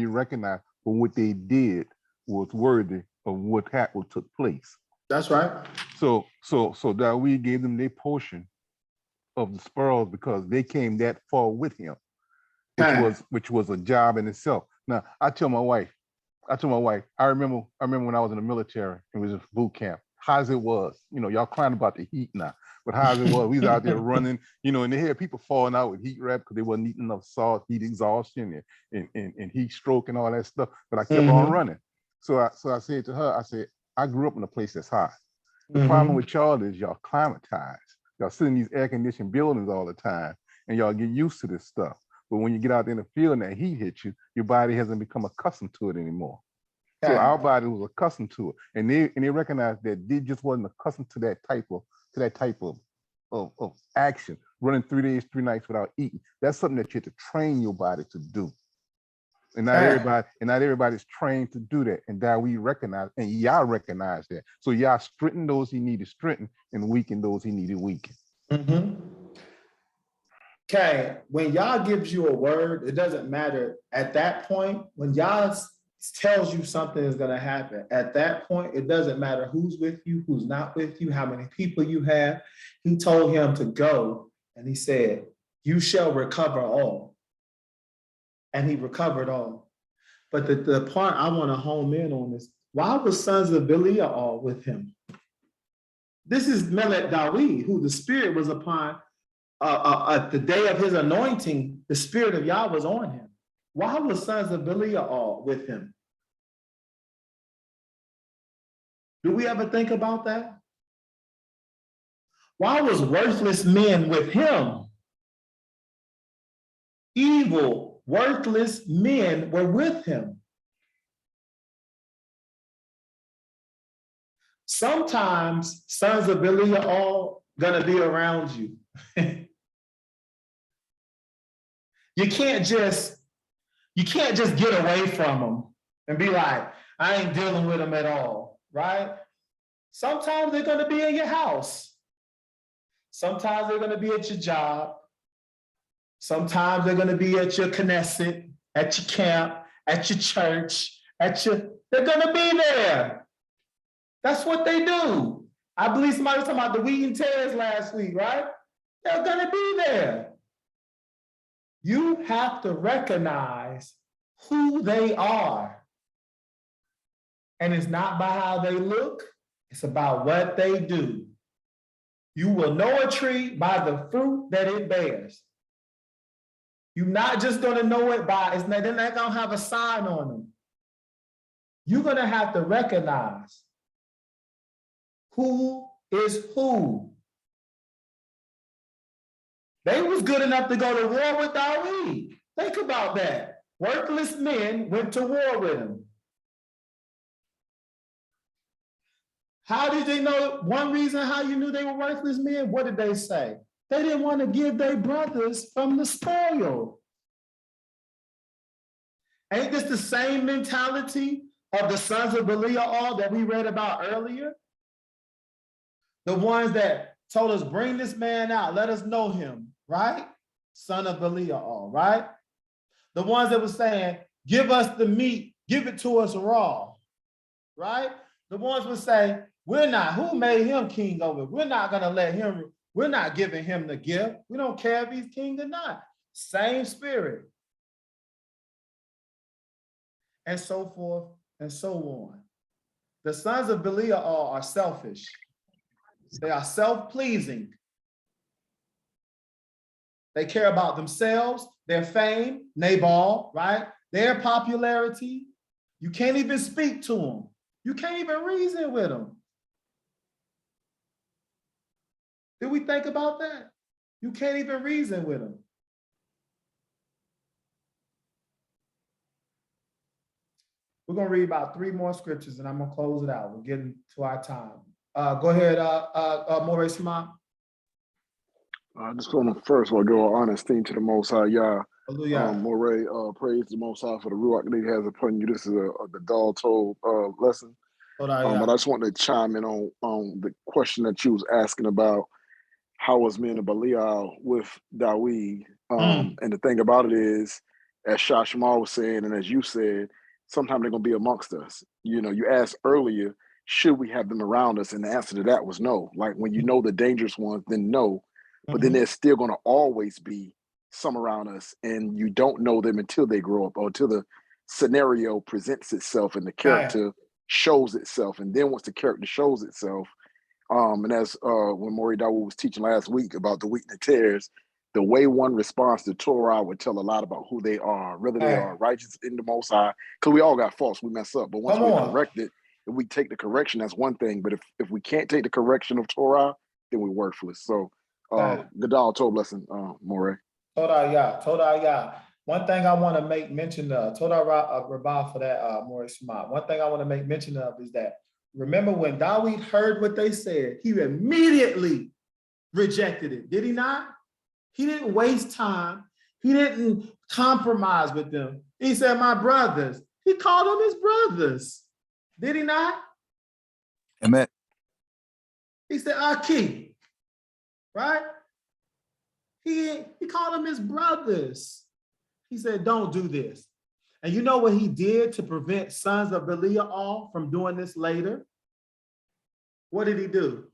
recognized for what they did was worthy of what took place. That's right. So Dawid gave them their portion of the spoils because they came that far with him, which was a job in itself. Now, I tell my wife, I told my wife, I remember when I was in the military and was in boot camp, how's it was. Y'all crying about the heat now, but how's it was. We was out there running, and they had people falling out with heat wrap because they wasn't eating enough salt, heat exhaustion, and heat stroke and all that stuff. But I kept on running. So I said to her, I said, I grew up in a place that's hot. The problem with y'all is y'all climatized. Y'all sit in these air-conditioned buildings all the time, and y'all get used to this stuff. But when you get out there in the field and that heat hits you, your body hasn't become accustomed to it anymore. So our body was accustomed to it, and they recognized that they just wasn't accustomed to that type of action, running 3 days, 3 nights without eating. That's something that you have to train your body to do. And not everybody's trained to do that. And that we recognize, and y'all recognize that. So y'all strengthen those he needed strengthened and weaken those he needed weakened. Okay, when y'all gives you a word, it doesn't matter at that point. When y'all tells you something is going to happen, at that point, it doesn't matter who's with you, who's not with you, how many people you have. He told him to go, and he said, you shall recover all. And he recovered all. But the part I want to home in on is, why was sons of Beliya all with him? This is Melech Dawi, who the spirit was upon. At the day of his anointing, the spirit of Yah was on him. Why was sons of Beliya all with him? Do we ever think about that? Why was worthless men with him? Evil, worthless men were with him. Sometimes sons of Beliya all gonna be around you. You can't just get away from them and be like, I ain't dealing with them at all, right? Sometimes they're gonna be in your house. Sometimes they're gonna be at your job. Sometimes they're gonna be at your Knesset, at your camp, at your church, they're gonna be there. That's what they do. I believe somebody was talking about the wheat and tares last week, right? They're gonna be there. You have to recognize who they are. And it's not by how they look, it's about what they do. You will know a tree by the fruit that it bears. You're not just gonna know it by, they're not gonna have a sign on them. You're gonna have to recognize who is who. They was good enough to go to war with David. Think about that. Worthless men went to war with him. How did they know? One reason how you knew they were worthless men, what did they say? They didn't want to give their brothers from the spoil. Ain't this the same mentality of the sons of Beliya all that we read about earlier? The ones that told us, bring this man out, let us know him, right? Son of Beliya all, right? The ones that were saying, give us the meat, give it to us raw, right? The ones would say, who made him king over? We're not gonna let him, we're not giving him the gift. We don't care if he's king or not. Same spirit. And so forth and so on. The sons of Beliya all are selfish. They are self-pleasing. They care about themselves, their fame, Nabal, right? Their popularity. You can't even speak to them. You can't even reason with them. Did we think about that? You can't even reason with them. We're going to read about 3 more scriptures and I'm going to close it out. We're getting to our time. Go ahead, Moreh Shema. I just want to first of all give honor and esteem to the Most High Yah. Moreh, praise the Most High for the Ruach that He has upon you. This is the Dal told lesson. But I just want to chime in on the question that you was asking about how was men of Belial with Dawid. And the thing about it is, as Shashma was saying, and as you said, sometimes they're going to be amongst us. You know, you asked earlier, should we have them around us? And the answer to that was no. Like when you know the dangerous ones, then no. But then there's still going to always be some around us, and you don't know them until they grow up or until scenario presents itself and the character shows itself. And then once the character shows itself, and as when Moreh Dawood was teaching last week about the wheat and the tares, the way one responds to Torah would tell a lot about who they are, whether they are righteous in the Most High, because we all got faults, we mess up. But once we correct it, if we take the correction, that's one thing. But if we can't take the correction of Torah, then we're worthless. So Gadal told lesson, Moreh. Todah. One thing I want to make mention of, Todah Rabbah for that, Moreh Shema. One thing I want to make mention of is that, remember when Dawid heard what they said, he immediately rejected it, did he not? He didn't waste time. He didn't compromise with them. He said, my brothers. He called them his brothers. Did he not? Amen. He said, Aki, right? He called them his brothers. He said, don't do this. And you know what he did to prevent sons of Beliya all from doing this later? What did he do?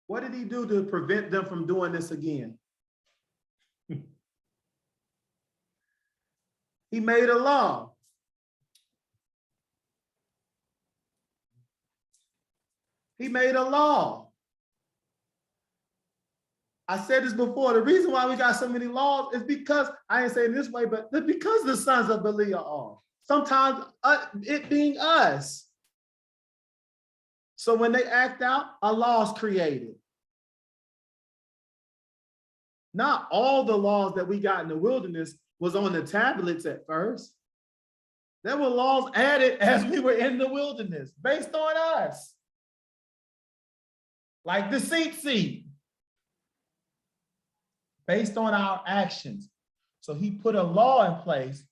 What did he do to prevent them from doing this again? He made a law. He made a law. I said this before. The reason why we got so many laws is because, I ain't saying this way, but because the sons of Beliya are. Sometimes it being us. So when they act out, a law is created. Not all the laws that we got in the wilderness was on the tablets at first. There were laws added as we were in the wilderness based on us. Like deceit seed. Based on our actions. So he put a law in place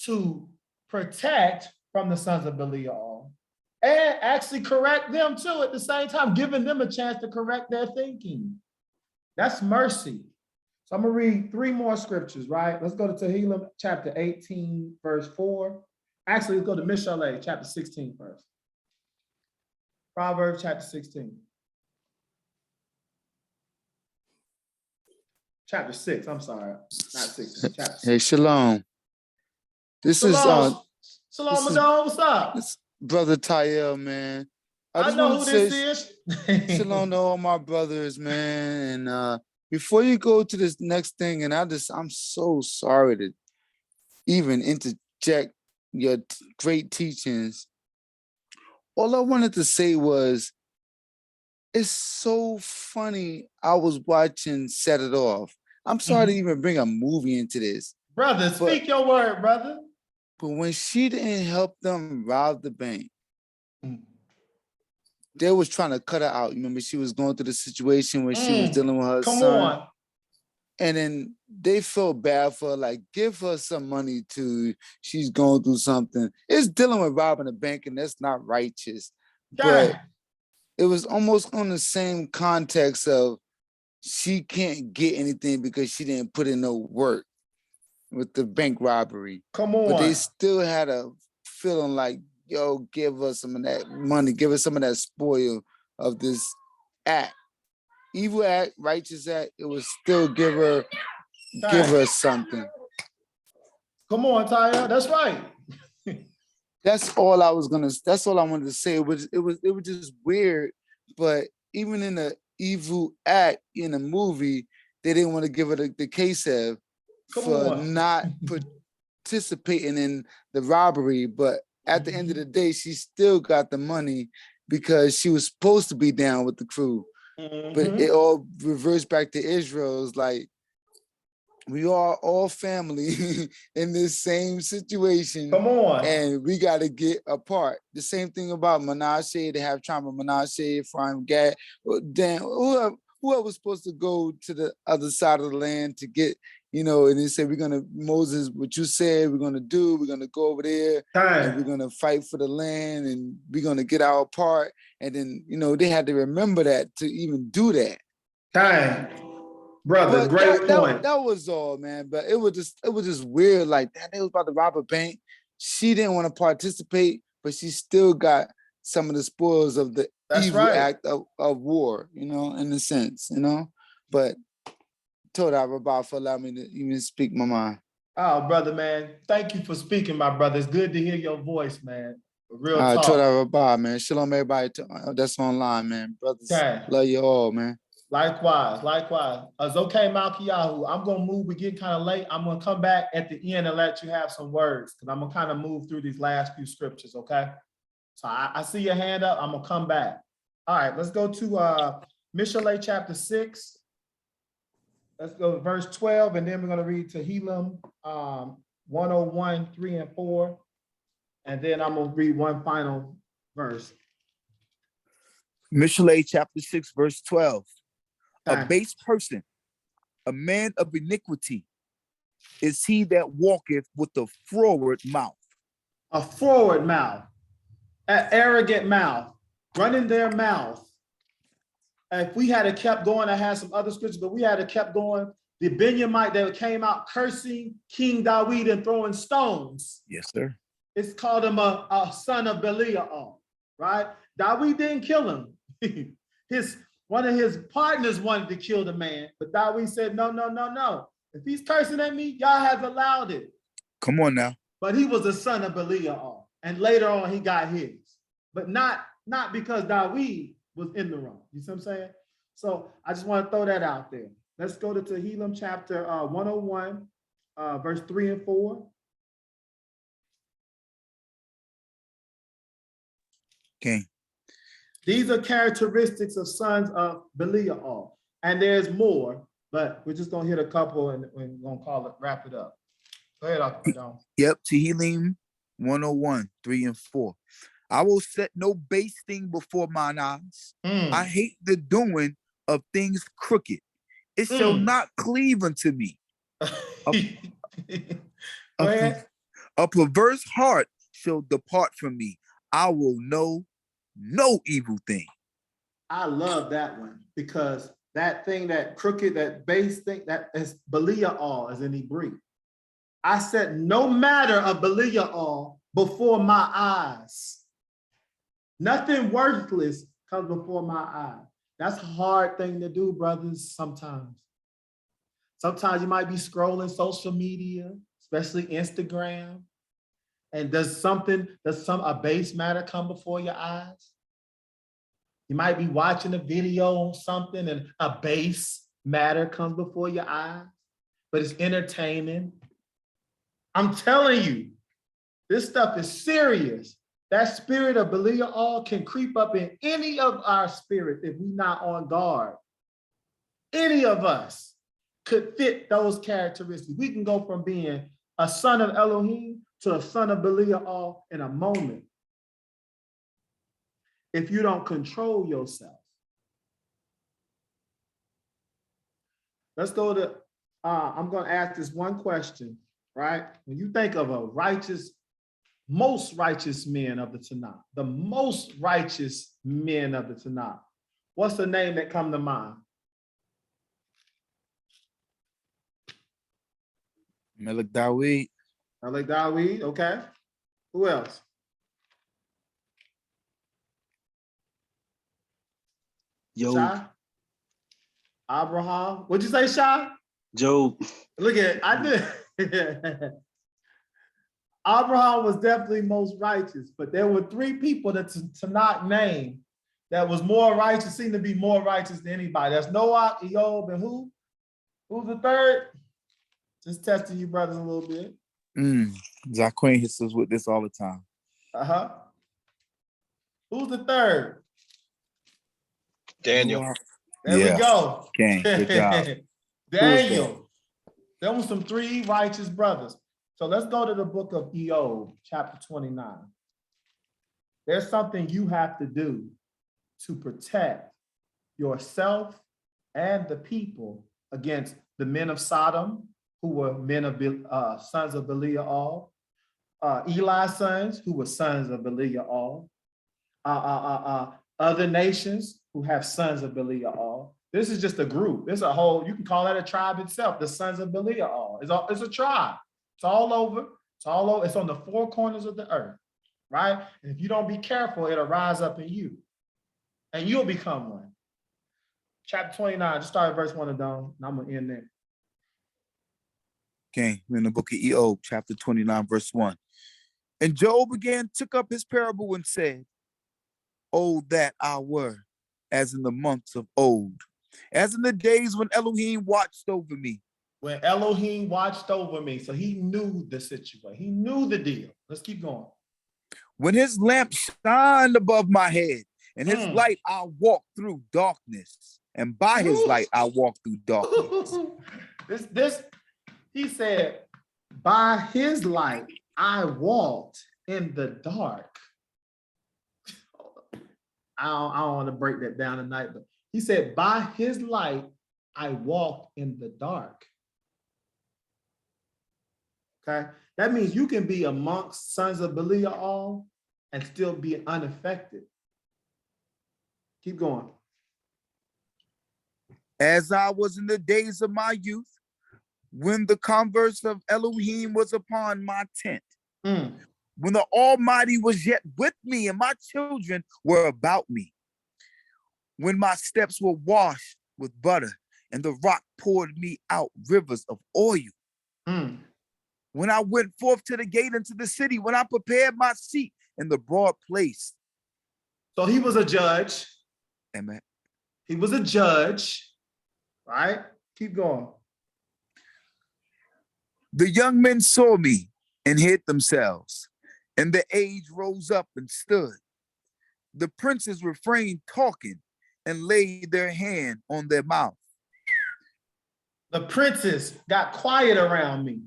to protect from the sons of Belial and actually correct them too at the same time, giving them a chance to correct their thinking. That's mercy. So I'm gonna read 3 more scriptures, right? Let's go to Tehillim chapter 18, verse 4. Actually, let's go to Mishaleh chapter 16 first. Proverbs chapter 16. Chapter 6, I'm sorry, not 16, chapter 6. Hey, Shalom. This Shalom, is Madonna, what's up? This Brother Tayel, man. I know who this is. Shalom to all my brothers, man. And before you go to this next thing, and I'm so sorry to even interject your great teachings. All I wanted to say was, it's so funny. I was watching Set It Off. I'm sorry to even bring a movie into this. Brother, speak your word, brother. But when she didn't help them rob the bank, they was trying to cut her out. You remember she was going through the situation where she was dealing with her son. Come on. And then they felt bad for her, like, give her some money too. She's going through something. It's dealing with robbing a bank, and that's not righteous. But it was almost on the same context of she can't get anything because she didn't put in no work with the bank robbery. Come on. But they still had a feeling like, yo, give us some of that money, give us some of that spoil of this act. Evil act, righteous act, it was still give her something. Come on, Taya, that's right. That's all I wanted to say. It was just weird, but even in the evil act in the movie, they didn't want to give her the case of for not participating in the robbery. But at the end of the day, she still got the money because she was supposed to be down with the crew. But it all reverts back to Israel's like, we are all family in this same situation. Come on. And we got to get apart. The same thing about Manasseh. They have tribe of Manasseh, Ephraim, Gad. Dan, whoever was supposed to go to the other side of the land to get, and they said, Moses, what you said we're going to do, we're going to go over there and we're going to fight for the land and we're going to get our part. And then, they had to remember that to even do that. Brother, but great point. That was all, man. But it was just weird. Like that, they was about to rob a bank. She didn't want to participate, but she still got some of the spoils of the evil act of war, in a sense, But Toda Rabbi for allowing me to even speak my mind. Oh, brother, man. Thank you for speaking, my brother. It's good to hear your voice, man. Real talk. Toda Rabbi, man. Shalom, everybody that's online, man. Brothers, Okay. love you all, man. Likewise, likewise. It's okay, Malkiyahu. I'm going to move. We're getting kind of late. I'm going to come back at the end and let you have some words because I'm going to kind of move through these last few scriptures, okay? So I see your hand up. I'm going to come back. All right, let's go to Mishlei chapter 6. Let's go to verse 12, and then we're going to read Tehillim 101, 3 and 4. And then I'm going to read one final verse. Mishlei chapter 6, verse 12. Okay. A base person, a man of iniquity, is he that walketh with a froward mouth. A forward mouth, an arrogant mouth, running their mouth. If we had kept going, I had some other scriptures, but we had kept going. The Benjamite that came out cursing King David and throwing stones. Yes, sir. It's called him a son of Beliya, right? David didn't kill him. One of his partners wanted to kill the man, but David said, no, no, no, no. If he's cursing at me, y'all have allowed it. Come on now. But he was a son of Beliya, and later on he got his, but not because David was in the wrong. You see what I'm saying? So I just want to throw that out there. Let's go to Tehillim chapter 101, verse 3 and 4. Okay. These are characteristics of sons of Beliya, and there's more, but we're just gonna hit a couple and we're gonna call it, wrap it up. Go ahead, Dr. John. Yep, Tehillim 101, 3 and 4. I will set no base thing before mine eyes. I hate the doing of things crooked. It shall not cleave unto me. A perverse heart shall depart from me. I will know no evil thing. I love that one because that thing, that crooked, that base thing, that is Beliya as in Hebrew. I said no matter of Beliya before my eyes. Nothing worthless comes before my eyes. That's a hard thing to do, brothers, sometimes. Sometimes you might be scrolling social media, especially Instagram, and does a base matter come before your eyes? You might be watching a video on something and a base matter comes before your eyes, but it's entertaining. I'm telling you, this stuff is serious. That spirit of Beliya can creep up in any of our spirits if we're not on guard. Any of us could fit those characteristics. We can go from being a son of Elohim to a son of Beliya in a moment. If you don't control yourself. Let's go to, I'm going to ask this one question, right? When you think of a most righteous men of the Tanakh, the most righteous men of the Tanakh, what's the name that come to mind? Melech David. Melech David, okay. Who else? Job. Abraham. What'd you say, Shai? Job. Look at it. I did. Abraham was definitely most righteous, but there were three people that Tanakh named that was more righteous, seemed to be more righteous than anybody. That's Noah, Eob, and who? Who's the third? Just testing you brothers a little bit. Zaquin hits us with this all the time. Who's the third? Daniel. There we go. Okay, good job. Daniel. There were some three righteous brothers. So let's go to the book of Eob, chapter 29. There's something you have to do to protect yourself and the people against the men of Sodom, who were men of sons of Beliya, Eli's sons, who were sons of Beliya, other nations who have sons of Beliya. This is just a group. It's a whole, you can call that a tribe itself, the sons of Beliya. It's a tribe. It's all over. It's all over. It's on the four corners of the earth, right? And if you don't be careful, it'll rise up in you, and you'll become one. Chapter 29, just start at verse 1 and down, and I'm gonna end there. Okay, we're in the book of Job, chapter 29, verse 1. And Job again took up his parable and said, "Oh, that I were as in the months of old, as in the days when Elohim watched over me." When Elohim watched over me. So he knew the situation. He knew the deal. Let's keep going. When his lamp shined above my head, and his light I walked through darkness, and by his light I walked through darkness. He said, by his light I walked in the dark. I don't want to break that down tonight, but he said, by his light I walked in the dark. Okay, that means you can be amongst sons of Beliya all and still be unaffected. Keep going. As I was in the days of my youth, when the converse of Elohim was upon my tent, when the Almighty was yet with me and my children were about me, when my steps were washed with butter and the rock poured me out rivers of oil, when I went forth to the gate into the city, when I prepared my seat in the broad place. So he was a judge. Amen. He was a judge, right? Keep going. The young men saw me and hid themselves, and the aged rose up and stood. The princes refrained talking and laid their hand on their mouth. The princes got quiet around me.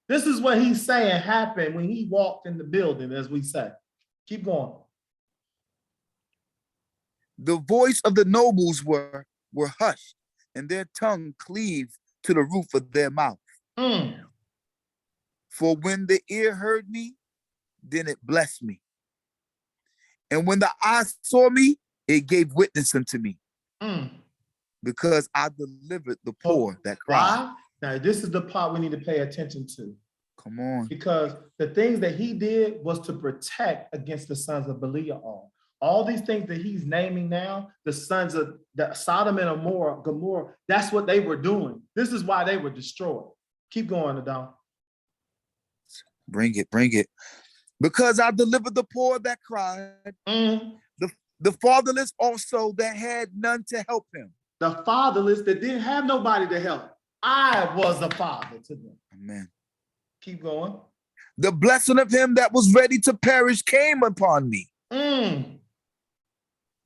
This is what he's saying happened when he walked in the building, as we say. Keep going. The voice of the nobles were hushed, and their tongue cleaved to the roof of their mouth. For when the ear heard me, then it blessed me. And when the eye saw me, it gave witness unto me. Because I delivered the poor that cried. Why? Now, this is the part we need to pay attention to. Come on. Because the things that he did was to protect against the sons of Beliya all. All these things that he's naming now, the sons of the Sodom and Gomorrah, that's what they were doing. This is why they were destroyed. Keep going, Adam. Bring it, bring it. Because I delivered the poor that cried, the fatherless also that had none to help him. The fatherless that didn't have nobody to help. I was the father to them. Amen. Keep going. The blessing of him that was ready to perish came upon me. And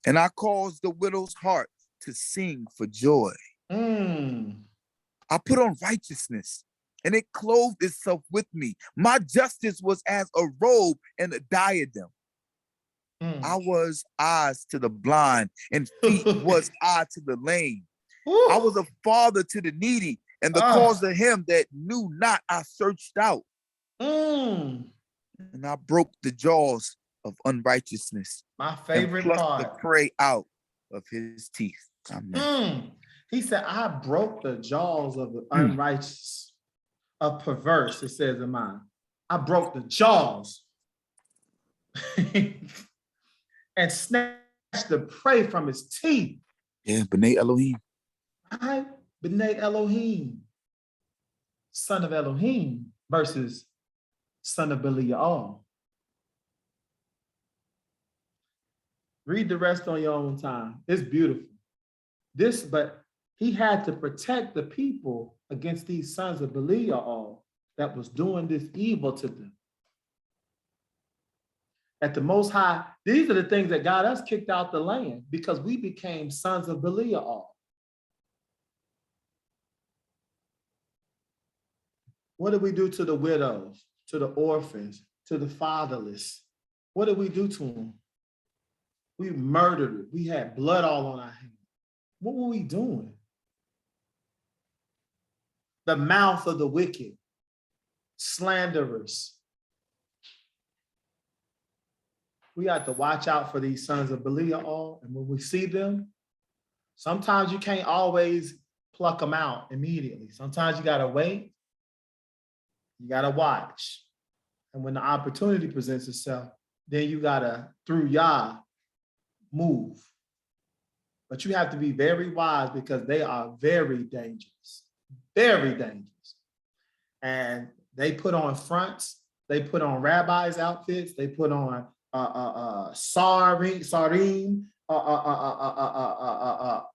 I caused the widow's heart to sing for joy. I put on righteousness, and it clothed itself with me. My justice was as a robe and a diadem. I was eyes to the blind, and feet was I to the lame. I was a father to the needy, and the cause of him that knew not I searched out. And I broke the jaws of unrighteousness. My favorite part. The prey out of his teeth. Amen. He said, I broke the jaws of the unrighteous, of perverse, it says in mine. I broke the jaws and snatched the prey from his teeth. Yeah, B'nai Elohim. Right? B'nai Elohim, son of Elohim versus son of Belial. Read the rest on your own time. It's beautiful. But he had to protect the people against these sons of Belial that was doing this evil to them. At the Most High, these are the things that got us kicked out the land because we became sons of Belial. What did we do to the widows, to the orphans, to the fatherless? What did we do to them? We murdered it. We had blood all on our hands. What were we doing? The mouth of the wicked, slanderers. We have to watch out for these sons of Belial, and when we see them, sometimes you can't always pluck them out immediately. Sometimes you gotta wait. You gotta watch. And when the opportunity presents itself, then you gotta, through Yah, move. But you have to be very wise because they are very dangerous. Very dangerous. And they put on fronts, they put on rabbis' outfits, they put on sarim,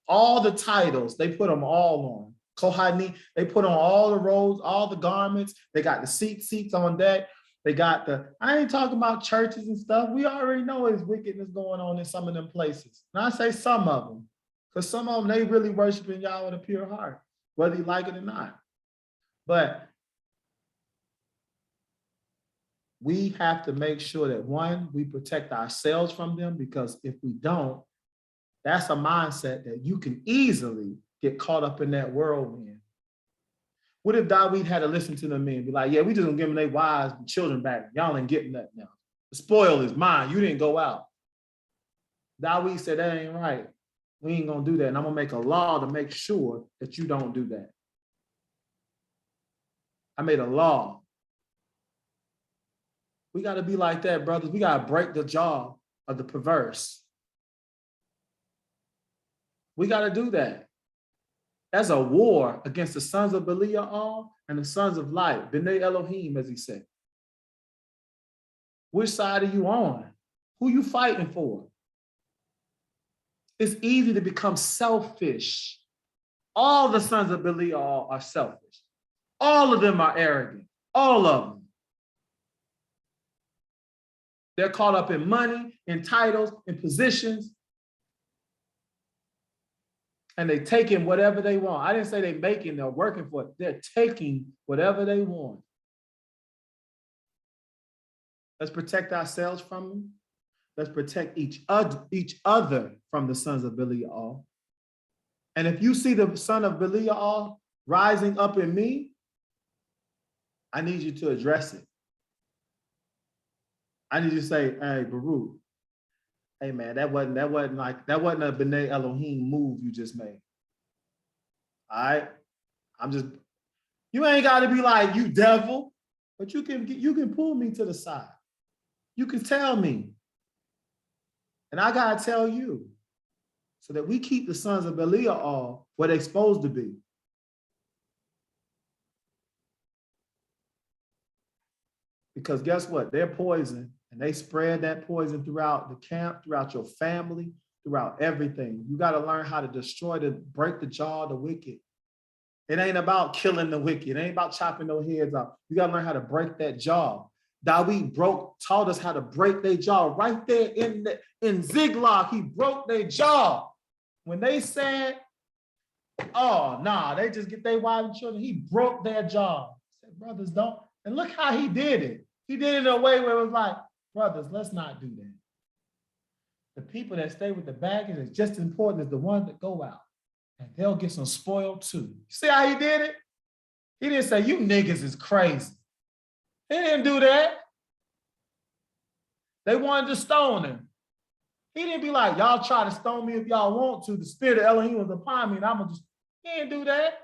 all the titles, they put them all on. Kohani, they put on all the robes, all the garments. They got the seats on deck. They got I ain't talking about churches and stuff. We already know there's wickedness going on in some of them places. And I say some of them, because some of them, they really worshiping Yahweh with a pure heart, whether you like it or not. But we have to make sure that, one, we protect ourselves from them, because if we don't, that's a mindset that you can easily get caught up in that whirlwind. What if David had to listen to them men and be like, yeah, we just gonna give them their wives and children back. Y'all ain't getting that now. The spoil is mine. You didn't go out. David said, that ain't right. We ain't gonna do that. And I'm gonna make a law to make sure that you don't do that. I made a law. We gotta be like that, brothers. We gotta break the jaw of the perverse. We gotta do that. That's a war against the sons of Beliya and the sons of light, B'nai Elohim, as he said. Which side are you on? Who you fighting for? It's easy to become selfish. All the sons of Beliya are selfish. All of them are arrogant. All of them. They're caught up in money, in titles, in positions. And they taking whatever they want. I didn't say they making, they're working for it. They're taking whatever they want. Let's protect ourselves from them. Let's protect each other from the sons of Beliya. And if you see the son of Beliya rising up in me, I need you to address it. I need you to say, hey, Baruch, hey man, that wasn't a B'nai Elohim move you just made. All right, you ain't got to be like, you devil, but you can pull me to the side. You can tell me, and I gotta tell you, so that we keep the sons of Beliya where they're supposed to be. Because guess what? They're poison. And they spread that poison throughout the camp, throughout your family, throughout everything. You got to learn how to break the jaw of the wicked. It ain't about killing the wicked. It ain't about chopping their heads off. You got to learn how to break that jaw. David taught us how to break their jaw right there in Ziklag. He broke their jaw. When they said, oh, nah, they just get their wives and children, he broke their jaw. He said, brothers, don't. And look how he did it. He did it in a way where it was like, brothers, let's not do that. The people that stay with the baggage is just as important as the ones that go out. And they'll get some spoiled too. See how he did it? He didn't say, you niggas is crazy. He didn't do that. They wanted to stone him. He didn't be like, y'all try to stone me if y'all want to. The spirit of Elohim was upon me and I'm gonna just, he didn't do that.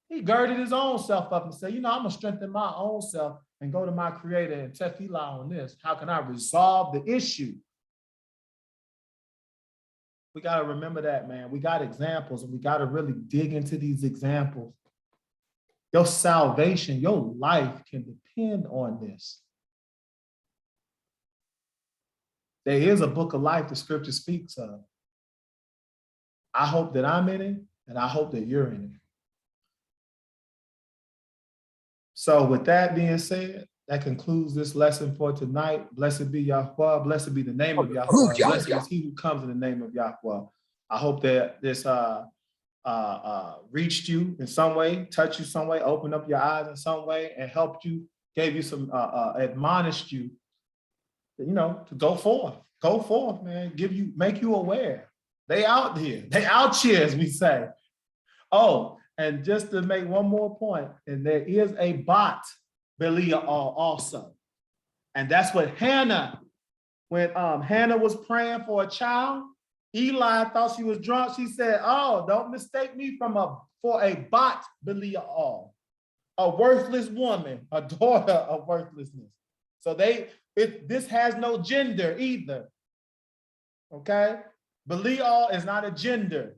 He girded his own self up and said, I'm gonna strengthen my own self and go to my creator and tefillah on this. How can I resolve the issue? We got to remember that, man. We got examples and we got to really dig into these examples. Your salvation, your life can depend on this. There is a book of life the scripture speaks of. I hope that I'm in it and I hope that you're in it. So with that being said, that concludes this lesson for tonight. Blessed be Yahweh. Blessed be the name of Yahweh. Blessed is he who comes in the name of Yahweh. I hope that this reached you in some way, touched you some way, opened up your eyes in some way, and helped you, gave you some, admonished you, to go forth. Go forth, man. Make you aware. They out here. They out here, as we say. Oh, and just to make one more point, and there is a bot Beliya also. And that's what Hannah, when Hannah was praying for a child, Eli thought she was drunk. She said, oh, don't mistake me for a bot Beliya, a worthless woman, a daughter of worthlessness. So this has no gender either. Okay? Beliya is not a gender.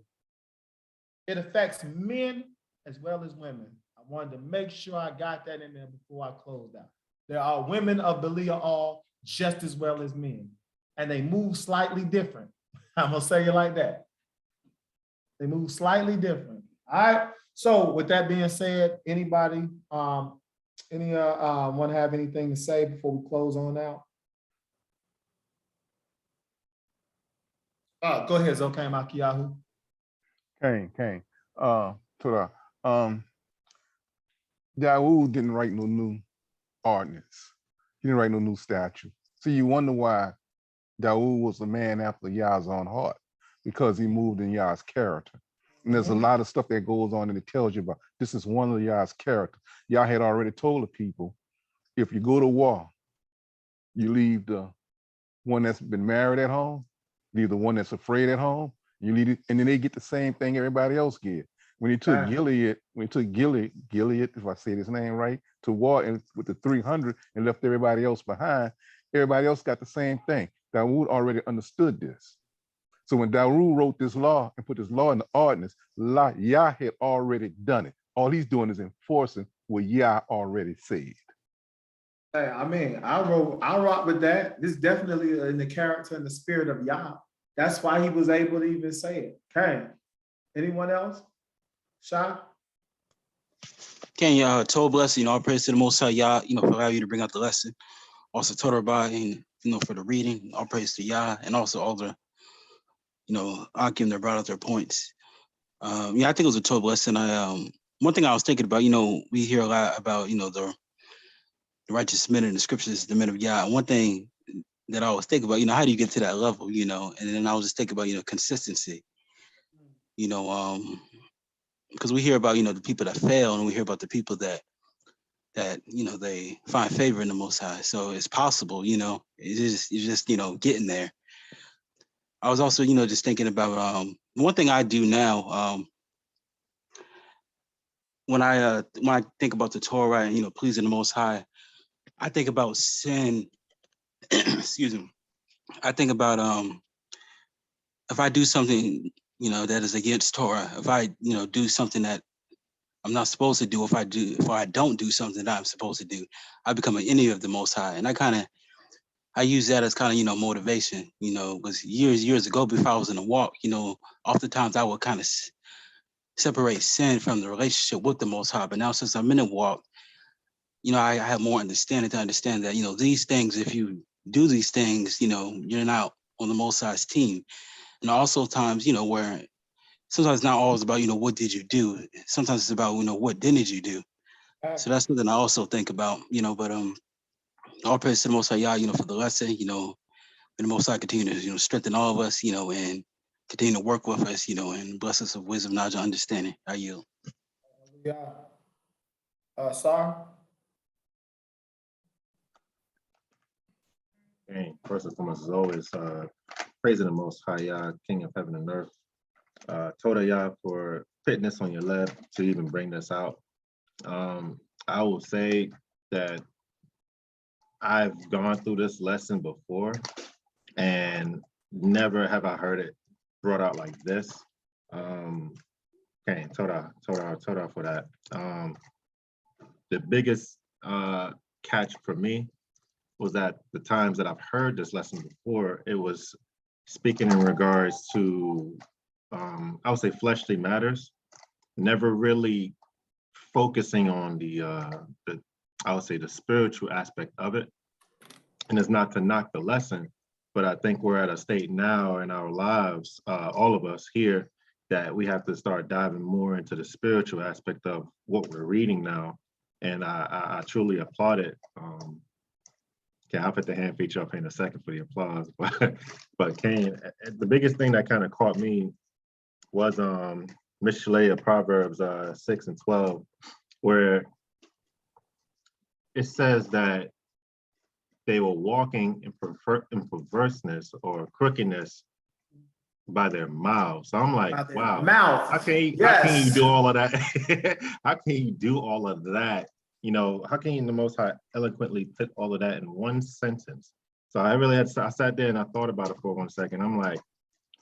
It affects men as well as women. I wanted to make sure I got that in there before I closed out. There are women of Beliya all just as well as men, and they move slightly different. I'm gonna say it like that. They move slightly different. All right. So with that being said, anybody, want to have anything to say before we close on out? Go ahead, Zokam Akiyahu. Cain. Torah. Dawood didn't write no new ordinance. He didn't write no new statute. So you wonder why Dawood was a man after Yah's own heart, because he moved in Yah's character. And there's a lot of stuff that goes on and it tells you about this is one of Yah's character. Yah had already told the people, if you go to war, you leave the one that's been married at home, leave the one that's afraid at home, you leave it, and then they get the same thing everybody else get. When he took Gilead, if I say his name right, to war and with the 300 and left everybody else behind, everybody else got the same thing. Dawood already understood this. So when Dawood wrote this law and put this law in the ordinance, Yah had already done it. All he's doing is enforcing what Yah already said. Hey, I mean, I rock with that. This is definitely in the character and the spirit of Yah. That's why he was able to even say it. Okay. Anyone else? Shah? Ken, told blessing, all praise to the Most High Yah, for allowing you to bring out the lesson. Also, Torah and for the reading, all praise to Yah, and also all the, Akim that brought out their points. I think it was a total blessing. One thing I was thinking about, we hear a lot about, the righteous men in the scriptures, the men of Yah. And one thing that I always think about, how do you get to that level, and then I was just thinking about, consistency, because we hear about, the people that fail, and we hear about the people that they find favor in the Most High. So it's possible, it's just getting there. I was also, just thinking about one thing I do now, when I think about the Torah and, pleasing the Most High, I think about sin. Excuse me. I think about if I do something, that is against Torah, if I, do something that I'm not supposed to do, if I don't do something that I'm supposed to do, I become an enemy of the Most High. And I use that as kind of, motivation, because years ago, before I was in a walk, oftentimes I would kind of separate sin from the relationship with the Most High. But now since I'm in a walk, I have more understanding to understand that, these things, if you do these things, you're not on the Most High's team. And also times, where sometimes it's not always about, what did you do? Sometimes it's about, what didn't you do? So that's something I also think about, but all praise to the Most High Yah, for the lesson, and the Most High continue to, strengthen all of us, and continue to work with us, and bless us with wisdom, knowledge, and understanding. I yield. Yeah. Sar? Okay. First and foremost, as always, praising the Most High Yah, King of heaven and earth. Toda Yah for putting this on your lap to even bring this out. I will say that I've gone through this lesson before and never have I heard it brought out like this. Okay, Toda for that. The biggest catch for me was that the times that I've heard this lesson before, it was speaking in regards to, I would say fleshly matters, never really focusing on the I would say the spiritual aspect of it. And it's not to knock the lesson, but I think we're at a state now in our lives, all of us here, that we have to start diving more into the spiritual aspect of what we're reading now. And I truly applaud it. Okay, I'll put the hand feature up in a second for the applause. But Cain, the biggest thing that kind of caught me was Mishlei, Proverbs 6 and 12, where it says that they were walking in perverseness or crookedness by their mouths. So I'm like, wow, how can you do all of that? How can you do all of that? How can the Most High eloquently put all of that in one sentence? So I sat there and I thought about it for 1 second. I'm like,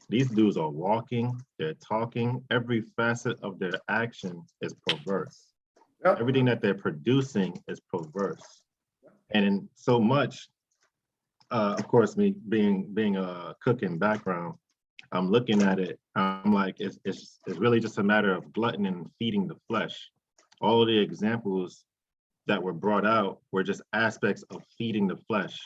these dudes are walking, they're talking, every facet of their action is perverse. Yep. Everything that they're producing is perverse. And in so much, of course, me being a cooking background, I'm looking at it, I'm like, it's really just a matter of glutton and feeding the flesh. All of the examples that were brought out were just aspects of feeding the flesh.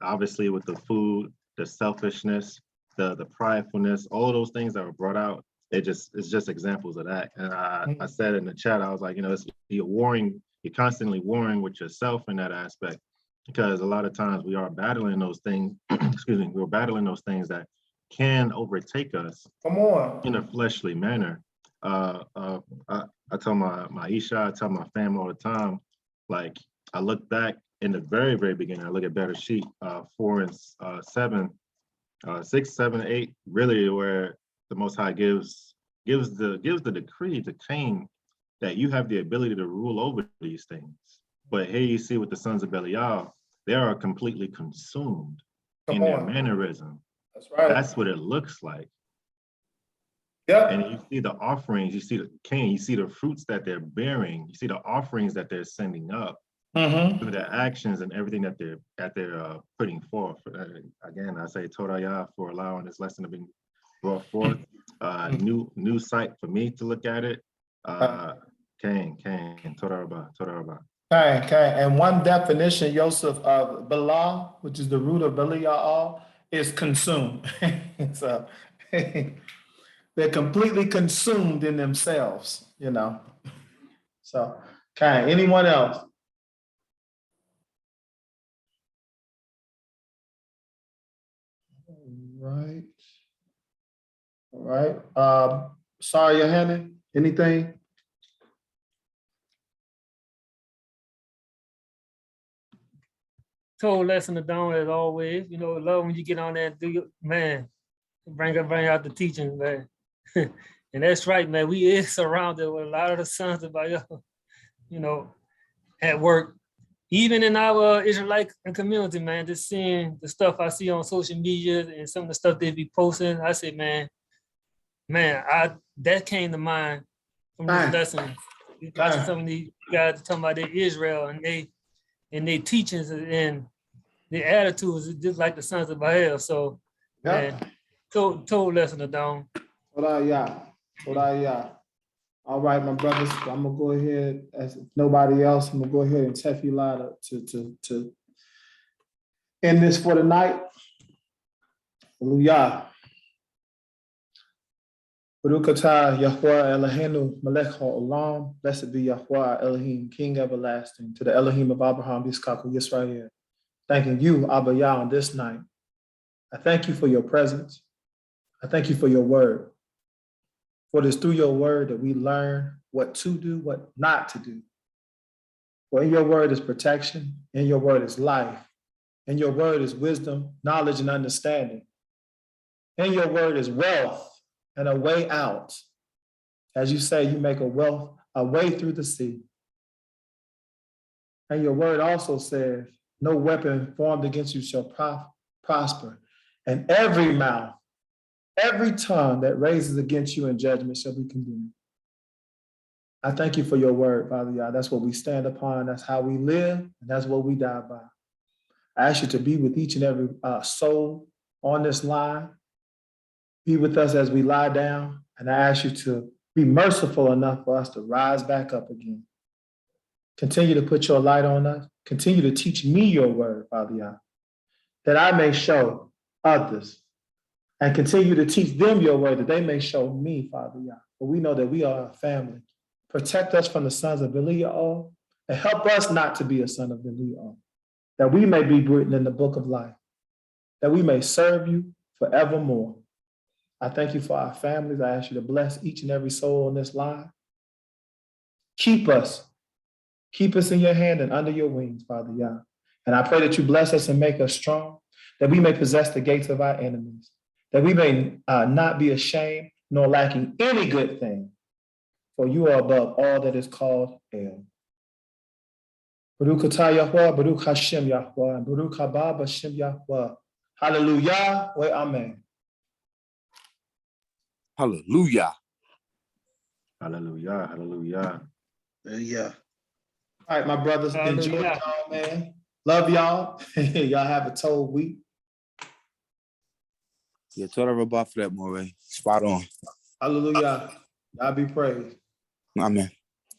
Obviously with the food, the selfishness, the pridefulness, all of those things that were brought out, it's just examples of that. And I said in the chat, I was like, you're constantly warring with yourself in that aspect, because a lot of times we are battling those things, excuse me, we're battling those things that can overtake us in a fleshly manner. I tell my Isha, I tell my family all the time, like I look back in the very, very beginning, I look at Bereshit 4 and 7, 6, 7, 8, really where the Most High gives the decree to Cain that you have the ability to rule over these things. But here you see with the sons of Beliya, they are completely consumed in their mannerism. That's right. That's what it looks like. Yeah. And you see the offerings, you see the Cain, you see the fruits that they're bearing, you see the offerings that they're sending up, through their actions and everything that they're putting forth. Again, I say Torah for allowing this lesson to be brought forth. New sight for me to look at it. Cain, Torah Rabba. Okay. And one definition, Yosef, of Bala, which is the root of Beliya, is consumed. So they're completely consumed in themselves, So, okay, anyone else? All right. Sorry, Johanna, anything? Told lesson to Dawn as always. Love when you get on there and do your bring out the teaching, man. And that's right, man. We is surrounded with a lot of the sons of Beliya, at work. Even in our Israelite community, man, just seeing the stuff I see on social media and some of the stuff they be posting, I say, man, that came to mind from this lesson. Watching some of these guys talking about their Israel and their teachings and their attitudes just like the sons of Beliya. So, man, told lesson to Dawn. All right, my brothers, I'm gonna go ahead, as if nobody else, I'm gonna go ahead and tefillah to end this for the night. Hallelujah. Baruch atah Yahweh Eloheinu melech ha'olam. Blessed be Yahweh Elohim, King everlasting, to the Elohim of Abraham, Yitzchak, and Yisrael. Thanking you, Abba Yah, on this night. I thank you for your presence. I thank you for your word. For it is through your word that we learn what to do, what not to do. For in your word is protection, in your word is life, in your word is wisdom, knowledge, and understanding. In your word is wealth and a way out. As you say, you make a way through the sea. And your word also says, no weapon formed against you shall prosper. And every mouth, every tongue that raises against you in judgment shall be condemned. I thank you for your word, Father Yah. That's what we stand upon. That's how we live, and that's what we die by. I ask you to be with each and every soul on this line. Be with us as we lie down, and I ask you to be merciful enough for us to rise back up again. Continue to put your light on us. Continue to teach me your word, Father Yah, that I may show others, and continue to teach them your word that they may show me, Father Yah. For we know that we are a family. Protect us from the sons of Beliya, and help us not to be a son of Beliya, that we may be written in the book of life, that we may serve you forevermore. I thank you for our families. I ask you to bless each and every soul on this line. Keep us in your hand and under your wings, Father Yah. And I pray that you bless us and make us strong, that we may possess the gates of our enemies, that we may not be ashamed nor lacking any good thing, for you are above all that is called El. Baruch atah Yahweh, Baruch Hashem Yahweh, and Baruch haba b'Shem Yahweh. Hallelujah, wa amen. Hallelujah. Hallelujah. Yeah. All right, my brothers, enjoy y'all, man. Love y'all. Y'all have a told week. Yeah, Torah Rabbah for that, Moreh. Spot on. Hallelujah. Y'all be praised. Amen.